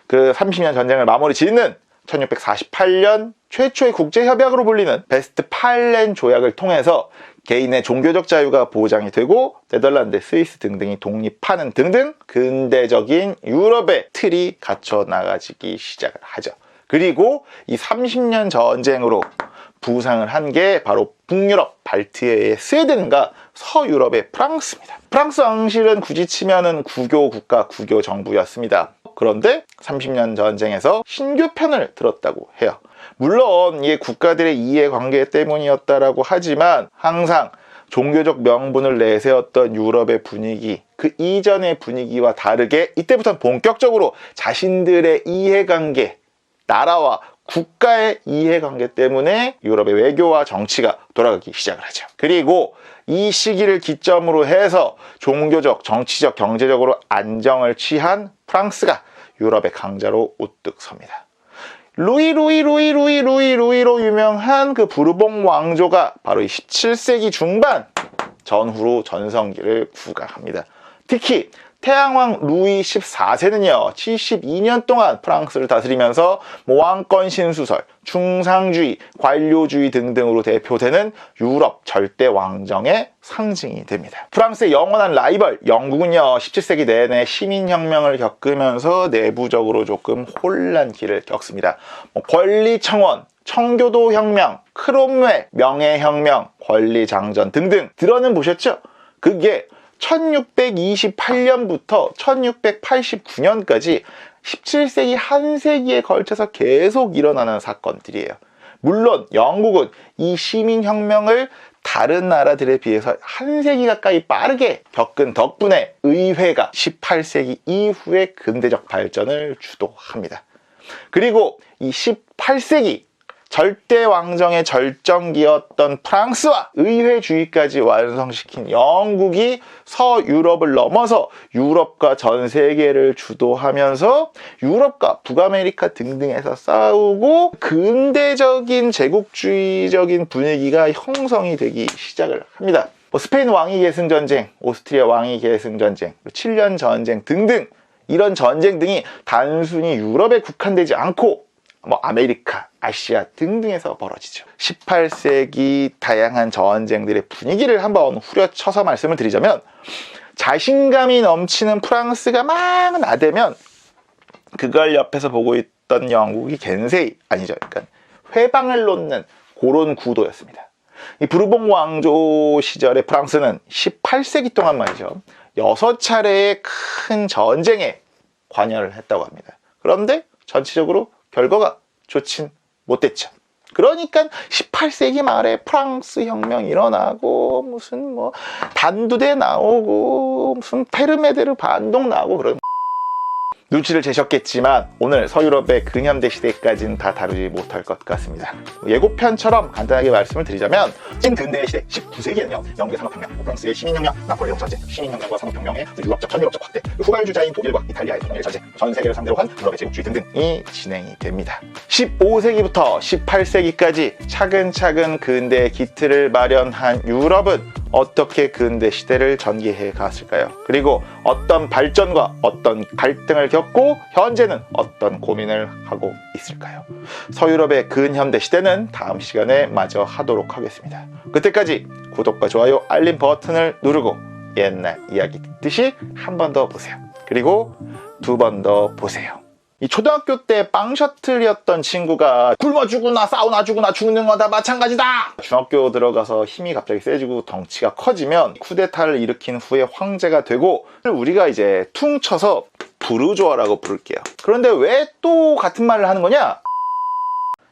[SPEAKER 1] 그 30년 전쟁을 마무리 짓는 1648년 최초의 국제협약으로 불리는 베스트팔렌 조약을 통해서 개인의 종교적 자유가 보장이 되고 네덜란드, 스위스 등등이 독립하는 등등 근대적인 유럽의 틀이 갖춰 나가지기 시작을 하죠. 그리고 이 30년 전쟁으로 부상을 한 게 바로 북유럽, 발트해의 스웨덴과 서유럽의 프랑스입니다. 프랑스 왕실은 굳이 치면은 국교 국가, 국교 정부였습니다. 그런데 30년 전쟁에서 신교편을 들었다고 해요. 물론 이게 국가들의 이해관계 때문이었다라고 하지만 항상 종교적 명분을 내세웠던 유럽의 분위기, 그 이전의 분위기와 다르게 이때부터는 본격적으로 자신들의 이해관계, 나라와 국가의 이해관계 때문에 유럽의 외교와 정치가 돌아가기 시작을 하죠. 그리고 이 시기를 기점으로 해서 종교적, 정치적, 경제적으로 안정을 취한 프랑스가 유럽의 강자로 우뚝 섭니다. 루이로 유명한 그 부르봉 왕조가 바로 이 17세기 중반 전후로 전성기를 구가합니다. 특히 태양왕 루이 14세는요 72년 동안 프랑스를 다스리면서 왕권 신수설, 충상주의, 관료주의 등등으로 대표되는 유럽 절대 왕정의 상징이 됩니다. 프랑스의 영원한 라이벌 영국은요 17세기 내내 시민혁명을 겪으면서 내부적으로 조금 혼란기를 겪습니다. 권리청원, 청교도 혁명, 크롬웰, 명예혁명, 권리장전 등등 들어는 보셨죠? 그게 1628년부터 1689년까지 17세기 한 세기에 걸쳐서 계속 일어나는 사건들이에요. 물론 영국은 이 시민혁명을 다른 나라들에 비해서 한 세기 가까이 빠르게 겪은 덕분에 의회가 18세기 이후의 근대적 발전을 주도합니다. 그리고 이 18세기 절대 왕정의 절정기였던 프랑스와 의회주의까지 완성시킨 영국이 서유럽을 넘어서 유럽과 전 세계를 주도하면서 유럽과 북아메리카 등등에서 싸우고 근대적인 제국주의적인 분위기가 형성이 되기 시작을 합니다. 스페인 왕위 계승 전쟁, 오스트리아 왕위 계승 전쟁, 7년 전쟁 등등 이런 전쟁 등이 단순히 유럽에 국한되지 않고 아메리카, 아시아 등등에서 벌어지죠. 18세기 다양한 전쟁들의 분위기를 한번 후려쳐서 말씀을 드리자면 자신감이 넘치는 프랑스가 막 나대면 그걸 옆에서 보고 있던 영국이 겐세이, 아니죠. 그러니까 회방을 놓는 그런 구도였습니다. 이 부르봉 왕조 시절의 프랑스는 18세기 동안 말이죠. 6차례의 큰 전쟁에 관여를 했다고 합니다. 그런데 전체적으로 결과가 좋진 못됐죠. 그러니까 18세기 말에 프랑스 혁명이 일어나고 무슨 뭐 단두대 나오고 무슨 페르메데르 반동 나오고 그런 눈치를 채셨겠지만 오늘 서유럽의 근현대 시대까지는 다 다루지 못할 것 같습니다. 예고편처럼 간단하게 말씀을 드리자면 찐근대 시대 19세기에는요 영국의 산업혁명, 프랑스의 시민혁명, 나폴레옹 전쟁, 시민혁명과 산업혁명의 전유럽적 확대, 후발주자인 독일과 이탈리아의 통일 전쟁, 전 세계를 상대로 한 유럽의 제국주의 등등이 진행이 됩니다. 15세기부터 18세기까지 차근차근 근대의 기틀을 마련한 유럽은 어떻게 근대 시대를 전개해 갔을까요? 그리고 어떤 발전과 어떤 갈등을 겪고 현재는 어떤 고민을 하고 있을까요? 서유럽의 근현대 시대는 다음 시간에 마저 하도록 하겠습니다. 그때까지 구독과 좋아요, 알림 버튼을 누르고 옛날 이야기 듣듯이 한 번 더 보세요. 그리고 두 번 더 보세요. 이 초등학교 때 빵 셔틀이었던 친구가 굶어 죽으나 사우나 죽으나 죽는 건 다 마찬가지다! 중학교 들어가서 힘이 갑자기 세지고 덩치가 커지면 쿠데타를 일으킨 후에 황제가 되고 우리가 이제 퉁쳐서 부르주아라고 부를게요. 그런데 왜 또 같은 말을 하는 거냐?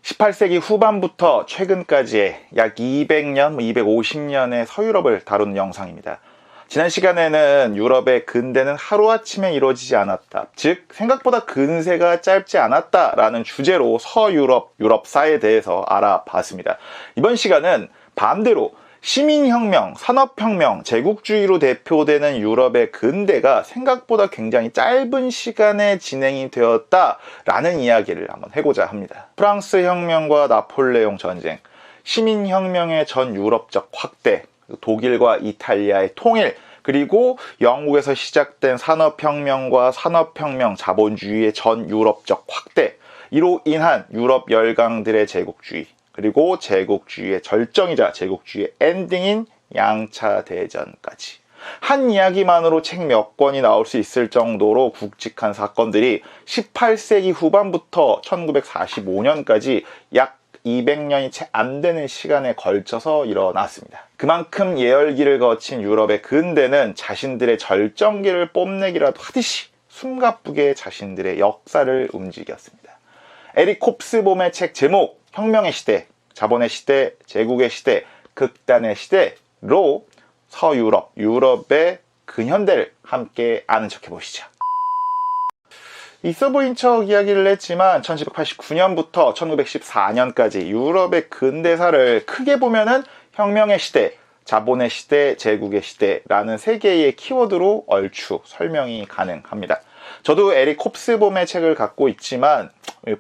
[SPEAKER 1] 18세기 후반부터 최근까지의 약 200년, 250년의 서유럽을 다루는 영상입니다. 지난 시간에는 유럽의 근대는 하루아침에 이루어지지 않았다. 즉 생각보다 근세가 짧지 않았다라는 주제로 서유럽, 유럽사에 대해서 알아봤습니다. 이번 시간은 반대로 시민혁명, 산업혁명, 제국주의로 대표되는 유럽의 근대가 생각보다 굉장히 짧은 시간에 진행이 되었다라는 이야기를 한번 해보자 합니다. 프랑스 혁명과 나폴레옹 전쟁, 시민혁명의 전 유럽적 확대, 독일과 이탈리아의 통일, 그리고 영국에서 시작된 산업혁명과 산업혁명 자본주의의 전 유럽적 확대, 이로 인한 유럽 열강들의 제국주의, 그리고 제국주의의 절정이자 제국주의의 엔딩인 양차 대전까지 한 이야기만으로 책 몇 권이 나올 수 있을 정도로 굵직한 사건들이 18세기 후반부터 1945년까지 약 200년이 채 안 되는 시간에 걸쳐서 일어났습니다. 그만큼 예열기를 거친 유럽의 근대는 자신들의 절정기를 뽐내기라도 하듯이 숨가쁘게 자신들의 역사를 움직였습니다. 에릭 홉스봄의 책 제목 혁명의 시대, 자본의 시대, 제국의 시대, 극단의 시대로 서유럽, 유럽의 근현대를 함께 아는 척 해보시죠. 있어 보인 척 이야기를 했지만 1789년부터 1914년까지 유럽의 근대사를 크게 보면은 혁명의 시대, 자본의 시대, 제국의 시대라는 세 개의 키워드로 얼추 설명이 가능합니다. 저도 에릭 홉스봄의 책을 갖고 있지만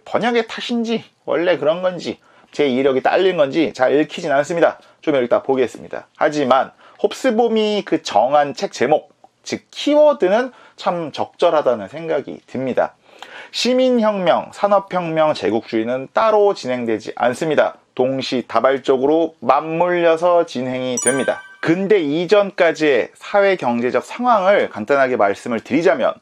[SPEAKER 1] 번역의 탓인지 원래 그런 건지 제 이력이 딸린 건지 잘 읽히진 않습니다. 좀 이따 보겠습니다. 하지만 홉스봄이 그 정한 책 제목, 즉 키워드는 참 적절하다는 생각이 듭니다. 시민혁명, 산업혁명, 제국주의는 따로 진행되지 않습니다. 동시다발적으로 맞물려서 진행이 됩니다. 근대 이전까지의 사회경제적 상황을 간단하게 말씀을 드리자면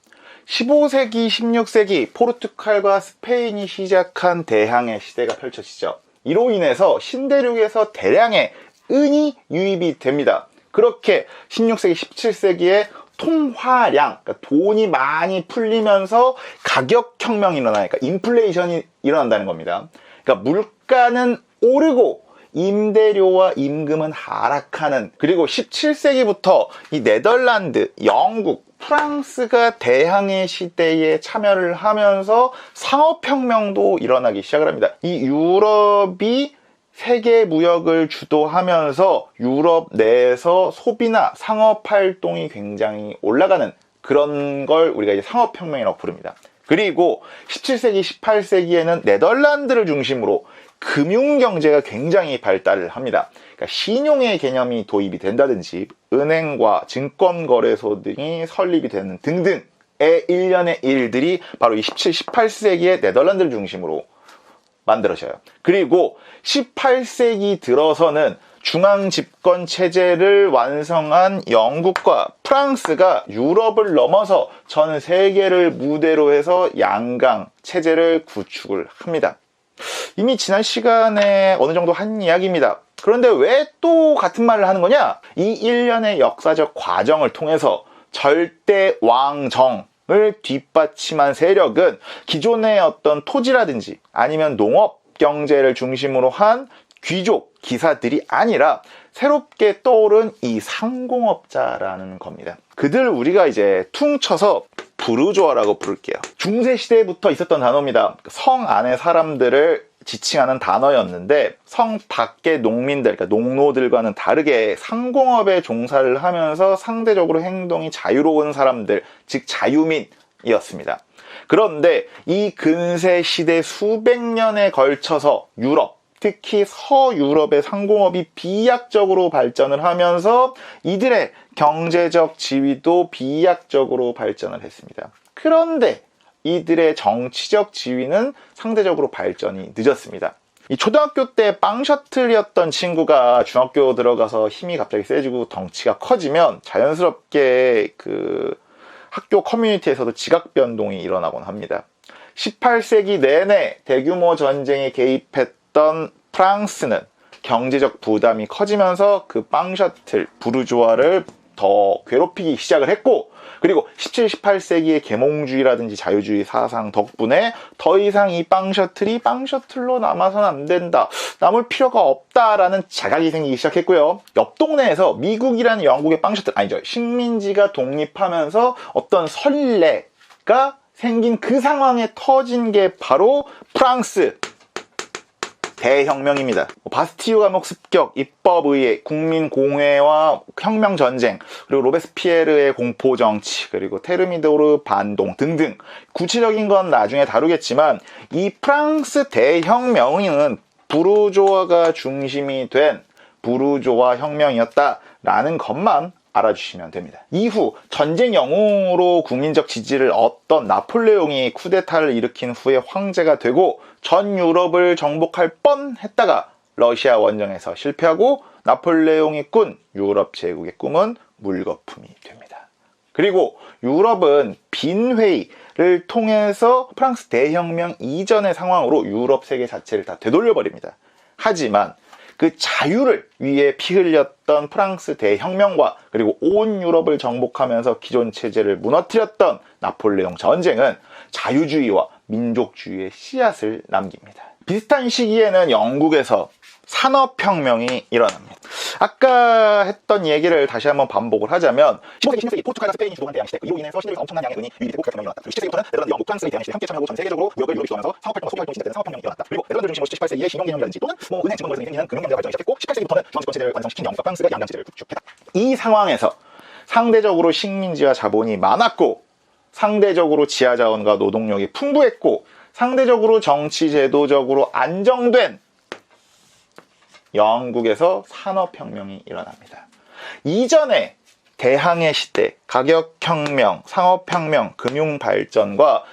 [SPEAKER 1] 15세기, 16세기 포르투갈과 스페인이 시작한 대항해 시대가 펼쳐지죠. 이로 인해서 신대륙에서 대량의 은이 유입이 됩니다. 그렇게 16세기, 17세기에 통화량, 그러니까 돈이 많이 풀리면서 가격혁명이 일어나니까 인플레이션이 일어난다는 겁니다. 그러니까 물가는 오르고 임대료와 임금은 하락하는, 그리고 17세기부터 이 네덜란드, 영국, 프랑스가 대항해 시대에 참여를 하면서 상업혁명도 일어나기 시작을 합니다. 이 유럽이 세계 무역을 주도하면서 유럽 내에서 소비나 상업 활동이 굉장히 올라가는 그런 걸 우리가 이제 상업혁명이라고 부릅니다. 그리고 17세기, 18세기에는 네덜란드를 중심으로 금융경제가 굉장히 발달을 합니다. 그러니까 신용의 개념이 도입이 된다든지 은행과 증권거래소 등이 설립이 되는 등등의 일련의 일들이 바로 이 17, 18세기의 네덜란드를 중심으로 만들어져요. 그리고 18세기 들어서는 중앙집권 체제를 완성한 영국과 프랑스가 유럽을 넘어서 전 세계를 무대로 해서 양강 체제를 구축을 합니다. 이미 지난 시간에 어느 정도 한 이야기입니다. 그런데 왜 또 같은 말을 하는 거냐? 이 일련의 역사적 과정을 통해서 절대 왕정을 뒷받침한 세력은 기존의 어떤 토지라든지 아니면 농업 경제를 중심으로 한 귀족 기사들이 아니라 새롭게 떠오른 이 상공업자라는 겁니다. 그들 우리가 이제 퉁쳐서 부르주아라고 부를게요. 중세시대부터 있었던 단어입니다. 성 안의 사람들을 지칭하는 단어였는데 성 밖의 농민들, 그러니까 농노들과는 다르게 상공업에 종사를 하면서 상대적으로 행동이 자유로운 사람들, 즉 자유민이었습니다. 그런데 이 근세 시대 수백 년에 걸쳐서 유럽, 특히 서유럽의 상공업이 비약적으로 발전을 하면서 이들의 경제적 지위도 비약적으로 발전을 했습니다. 그런데 이들의 정치적 지위는 상대적으로 발전이 늦었습니다. 이 초등학교 때 빵 셔틀이었던 친구가 중학교 들어가서 힘이 갑자기 세지고 덩치가 커지면 자연스럽게 그 학교 커뮤니티에서도 지각 변동이 일어나곤 합니다. 18세기 내내 대규모 전쟁에 개입했던 프랑스는 경제적 부담이 커지면서 그 빵 셔틀 부르주아를 더 괴롭히기 시작을 했고, 그리고 17, 18세기의 계몽주의라든지 자유주의 사상 덕분에 더 이상 이 빵 셔틀이 빵 셔틀로 남아서는 안 된다, 남을 필요가 없다라는 자각이 생기기 시작했고요. 옆 동네에서 미국이라는 영국의 빵 셔틀, 아니죠, 식민지가 독립하면서 어떤 선례가 생긴 그 상황에 터진 게 바로 프랑스 대혁명입니다. 바스티유 감옥 습격, 입법의회, 국민공회와 혁명전쟁, 그리고 로베스피에르의 공포정치, 그리고 테르미도르 반동 등등 구체적인 건 나중에 다루겠지만 이 프랑스 대혁명은 부르주아가 중심이 된 부르주아 혁명이었다라는 것만 알아주시면 됩니다. 이후 전쟁 영웅으로 국민적 지지를 얻던 나폴레옹이 쿠데타를 일으킨 후에 황제가 되고 전 유럽을 정복할 뻔했다가 러시아 원정에서 실패하고 나폴레옹이 꾼 유럽 제국의 꿈은 물거품이 됩니다. 그리고 유럽은 빈회의를 통해서 프랑스 대혁명 이전의 상황으로 유럽 세계 자체를 다 되돌려버립니다. 하지만 그 자유를 위해 피 흘렸던 프랑스 대혁명과 그리고 온 유럽을 정복하면서 기존 체제를 무너뜨렸던 나폴레옹 전쟁은 자유주의와 민족주의의 씨앗을 남깁니다. 비슷한 시기에는 영국에서 산업혁명이 일어납니다. 아까 했던 얘기를 다시 한번 반복을 하자면 15세기, 16세기 포르투갈과 스페인이 주도한 대항시대, 이로 인해서 시대에서 엄청난 양의 은이 유입되고 혁명이 일어났다. 그리고 17세기부터는 네덜란드, 영국, 프랑스의 대항시대에 함께 참여하고 전 세계적으로 무역을 유럽이 주도하면서 상업활동, 소비활동이 시작되는 산업혁명이 일어났다. 그리고 네덜란드 중심으로 18세기의 신용개념이라든지 또는 은행 증권거래 등이 생기는 금융경제가 발전이 시작했고 18세기부터는 중앙집권체제를 완성시킨 영국과 프랑스가 양강체제를 구축했다. 이 상황에서 상대적으로 식민지와 자본이 많았고 상대적으로 지하자원과 노동력이 풍부했고 상대적으로 정치제도적으로 안정된 영국에서 산업혁명이 일어납니다. 이전에 대항해 시대, 가격혁명, 상업혁명, 금융발전과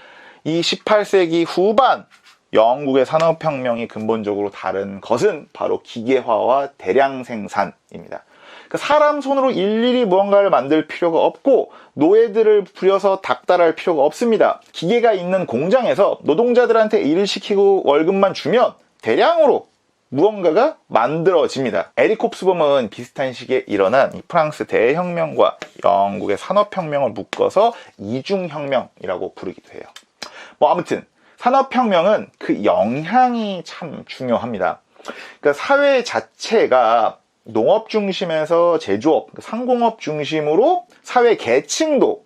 [SPEAKER 1] 이 18세기 후반 영국의 산업혁명이 근본적으로 다른 것은 바로 기계화와 대량 생산입니다. 그러니까 사람 손으로 일일이 무언가를 만들 필요가 없고 노예들을 부려서 닥달할 필요가 없습니다. 기계가 있는 공장에서 노동자들한테 일을 시키고 월급만 주면 대량으로 무언가가 만들어집니다. 에릭 홉스범은 비슷한 시기에 일어난 이 프랑스 대혁명과 영국의 산업혁명을 묶어서 이중혁명이라고 부르기도 해요. 아무튼 산업혁명은 그 영향이 참 중요합니다. 그러니까 사회 자체가 농업 중심에서 제조업, 상공업 중심으로 사회 계층도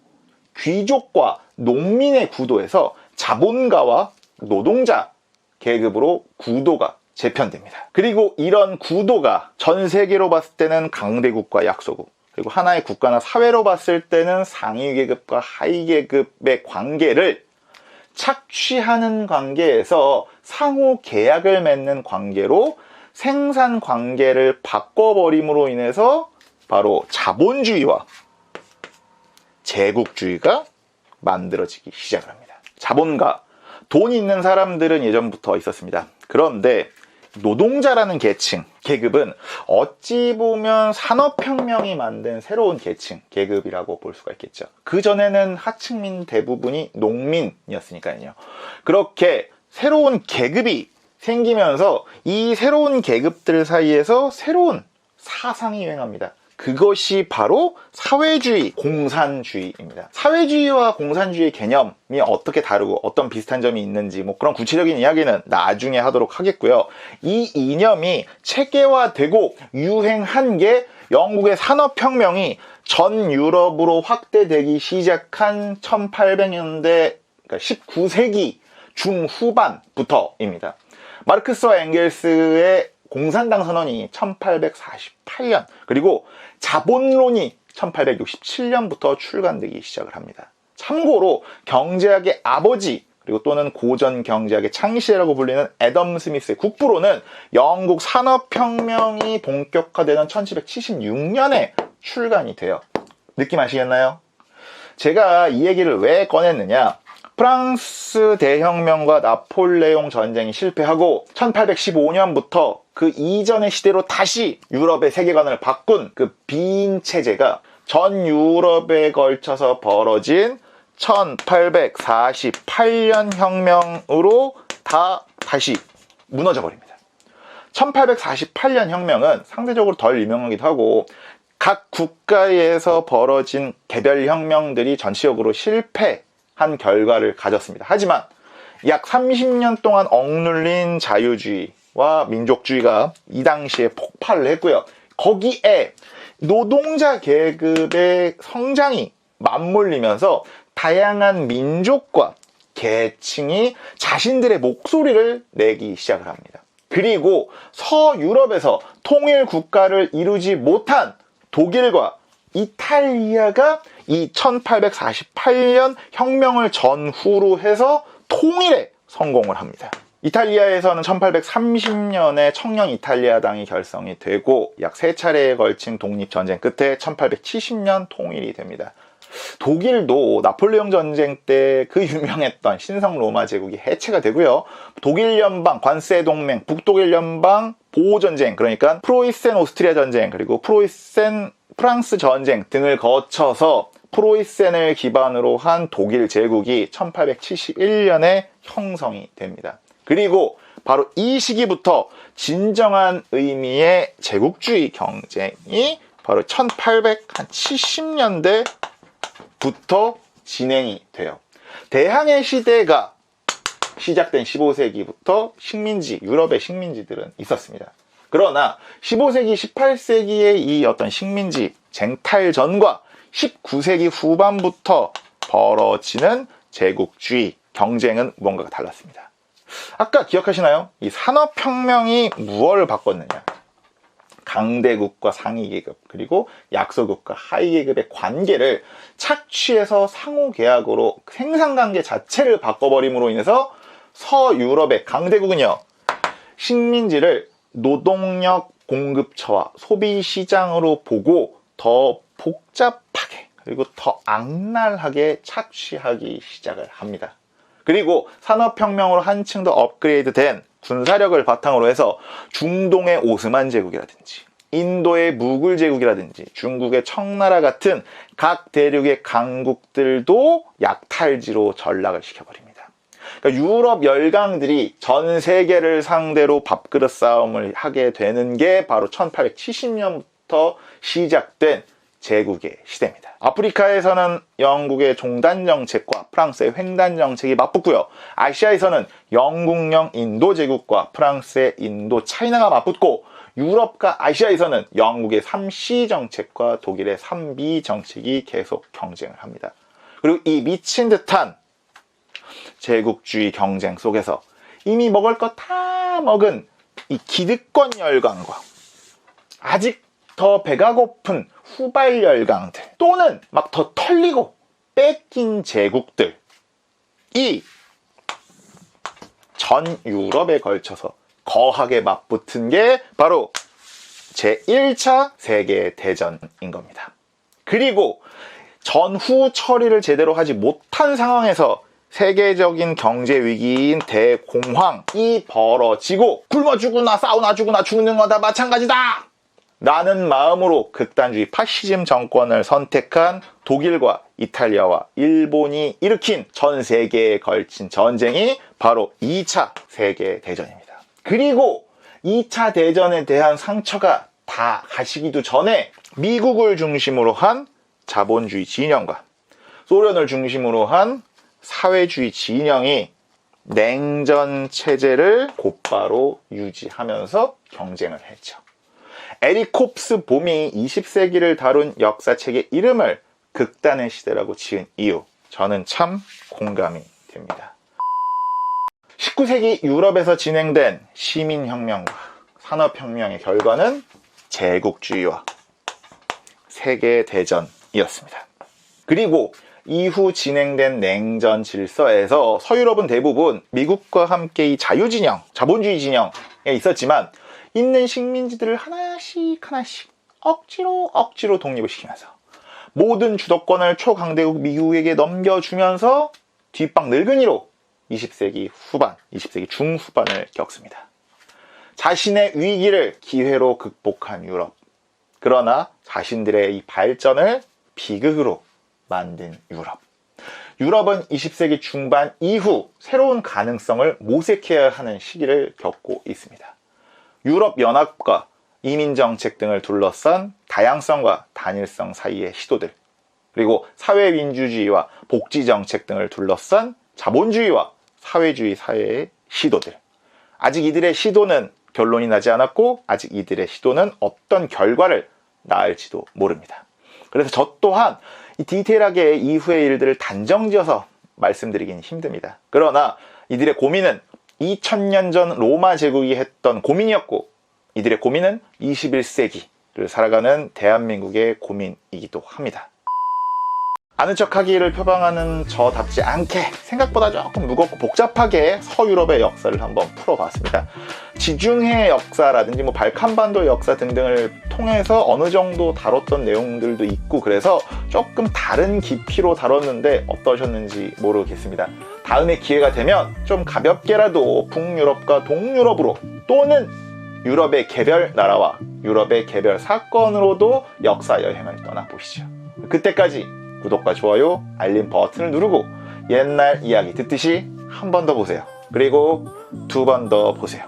[SPEAKER 1] 귀족과 농민의 구도에서 자본가와 노동자 계급으로 구도가 재편됩니다. 그리고 이런 구도가 전 세계로 봤을 때는 강대국과 약소국, 그리고 하나의 국가나 사회로 봤을 때는 상위 계급과 하위 계급의 관계를 착취하는 관계에서 상호 계약을 맺는 관계로 생산 관계를 바꿔버림으로 인해서 바로 자본주의와 제국주의가 만들어지기 시작을 합니다. 자본가, 돈 있는 사람들은 예전부터 있었습니다. 그런데 노동자라는 계층, 계급은 어찌 보면 산업혁명이 만든 새로운 계층, 계급이라고 볼 수가 있겠죠. 그전에는 하층민 대부분이 농민이었으니까요. 그렇게 새로운 계급이 생기면서 이 새로운 계급들 사이에서 새로운 사상이 유행합니다. 그것이 바로 사회주의, 공산주의입니다. 사회주의와 공산주의 개념이 어떻게 다르고 어떤 비슷한 점이 있는지 뭐 그런 구체적인 이야기는 나중에 하도록 하겠고요. 이 이념이 체계화되고 유행한 게 영국의 산업혁명이 전 유럽으로 확대되기 시작한 1800년대, 그러니까 19세기 중후반부터입니다. 마르크스와 엥겔스의 공산당 선언이 1848년, 그리고 자본론이 1867년부터 출간되기 시작을 합니다. 참고로 경제학의 아버지, 그리고 또는 고전 경제학의 창시자라고 불리는 애덤 스미스의 국부론은 영국 산업혁명이 본격화되는 1776년에 출간이 돼요. 느낌 아시겠나요? 제가 이 얘기를 왜 꺼냈느냐? 프랑스 대혁명과 나폴레옹 전쟁이 실패하고 1815년부터 그 이전의 시대로 다시 유럽의 세계관을 바꾼 그 빈 체제가 전 유럽에 걸쳐서 벌어진 1848년 혁명으로 다시 무너져 버립니다. 1848년 혁명은 상대적으로 덜 유명하기도 하고 각 국가에서 벌어진 개별 혁명들이 전체적으로 실패한 결과를 가졌습니다. 하지만 약 30년 동안 억눌린 자유주의와 민족주의가 이 당시에 폭발을 했고요. 거기에 노동자 계급의 성장이 맞물리면서 다양한 민족과 계층이 자신들의 목소리를 내기 시작을 합니다. 그리고 서유럽에서 통일 국가를 이루지 못한 독일과 이탈리아가 이 1848년 혁명을 전후로 해서 통일에 성공을 합니다. 이탈리아에서는 1830년에 청년 이탈리아당이 결성이 되고 약 3차례에 걸친 독립전쟁 끝에 1870년 통일이 됩니다. 독일도 나폴레옹 전쟁 때 그 유명했던 신성 로마 제국이 해체가 되고요. 독일 연방 관세 동맹, 북독일 연방 보호 전쟁, 그러니까 프로이센 오스트리아 전쟁, 그리고 프로이센 프랑스 전쟁 등을 거쳐서 프로이센을 기반으로 한 독일 제국이 1871년에 형성이 됩니다. 그리고 바로 이 시기부터 진정한 의미의 제국주의 경쟁이 바로 1870년대부터 진행이 돼요. 대항해 시대가 시작된 15세기부터 식민지, 유럽의 식민지들은 있었습니다. 그러나 15세기, 18세기의 이 어떤 식민지 쟁탈전과 19세기 후반부터 벌어지는 제국주의 경쟁은 무언가가 달랐습니다. 아까 기억하시나요? 이 산업혁명이 무엇을 바꿨느냐? 강대국과 상위계급, 그리고 약소국과 하위계급의 관계를 착취해서 상호계약으로 생산관계 자체를 바꿔버림으로 인해서 서유럽의 강대국은요, 식민지를 노동력 공급처와 소비시장으로 보고 더 복잡하게 그리고 더 악랄하게 착취하기 시작을 합니다. 그리고 산업혁명으로 한층 더 업그레이드된 군사력을 바탕으로 해서 중동의 오스만 제국이라든지 인도의 무굴 제국이라든지 중국의 청나라 같은 각 대륙의 강국들도 약탈지로 전락을 시켜버립니다. 그러니까 유럽 열강들이 전 세계를 상대로 밥그릇 싸움을 하게 되는 게 바로 1870년부터 시작된 제국의 시대입니다. 아프리카에서는 영국의 종단 정책과 프랑스의 횡단 정책이 맞붙고요. 아시아에서는 영국령 인도 제국과 프랑스의 인도 차이나가 맞붙고, 유럽과 아시아에서는 영국의 3C 정책과 독일의 3B 정책이 계속 경쟁을 합니다. 그리고 이 미친 듯한 제국주의 경쟁 속에서 이미 먹을 거 다 먹은 이 기득권 열강과 아직 더 배가 고픈 후발 열강들, 또는 막 더 털리고 뺏긴 제국들이 전 유럽에 걸쳐서 거하게 맞붙은 게 바로 제1차 세계대전인 겁니다. 그리고 전후 처리를 제대로 하지 못한 상황에서 세계적인 경제 위기인 대공황이 벌어지고, 굶어 죽으나 싸우나 죽으나 죽는 건 다 마찬가지다! 라는 마음으로 극단주의 파시즘 정권을 선택한 독일과 이탈리아와 일본이 일으킨 전 세계에 걸친 전쟁이 바로 2차 세계대전입니다. 그리고 2차 대전에 대한 상처가 다 가시기도 전에 미국을 중심으로 한 자본주의 진영과 소련을 중심으로 한 사회주의 진영이 냉전 체제를 곧바로 유지하면서 경쟁을 했죠. 에릭 홉스봄이 20세기를 다룬 역사책의 이름을 극단의 시대라고 지은 이유, 저는 참 공감이 됩니다. 19세기 유럽에서 진행된 시민혁명과 산업혁명의 결과는 제국주의와 세계대전이었습니다. 그리고 이후 진행된 냉전 질서에서 서유럽은 대부분 미국과 함께 이 자유진영, 자본주의 진영에 있었지만 있는 식민지들을 하나씩 억지로 독립을 시키면서 모든 주도권을 초강대국 미국에게 넘겨주면서 뒷방 늙은이로 20세기 후반, 20세기 중후반을 겪습니다. 자신의 위기를 기회로 극복한 유럽. 그러나 자신들의 이 발전을 비극으로 만든 유럽. 유럽은 20세기 중반 이후 새로운 가능성을 모색해야 하는 시기를 겪고 있습니다. 유럽 연합과 이민정책 등을 둘러싼 다양성과 단일성 사이의 시도들, 그리고 사회민주주의와 복지정책 등을 둘러싼 자본주의와 사회주의 사회의 시도들. 아직 이들의 시도는 결론이 나지 않았고 아직 이들의 시도는 어떤 결과를 낳을지도 모릅니다. 그래서 저 또한 이 디테일하게 이후의 일들을 단정지어서 말씀드리긴 힘듭니다. 그러나 이들의 고민은 2000년 전 로마 제국이 했던 고민이었고 이들의 고민은 21세기를 살아가는 대한민국의 고민이기도 합니다. 아는 척하기를 표방하는 저답지 않게 생각보다 조금 무겁고 복잡하게 서유럽의 역사를 한번 풀어봤습니다. 지중해 역사라든지 발칸반도 역사 등등을 통해서 어느 정도 다뤘던 내용들도 있고 그래서 조금 다른 깊이로 다뤘는데 어떠셨는지 모르겠습니다. 다음에 기회가 되면 좀 가볍게라도 북유럽과 동유럽으로 또는 유럽의 개별 나라와 유럽의 개별 사건으로도 역사 여행을 떠나보시죠. 그때까지 구독과 좋아요, 알림 버튼을 누르고 옛날 이야기 듣듯이 한 번 더 보세요. 그리고 두 번 더 보세요.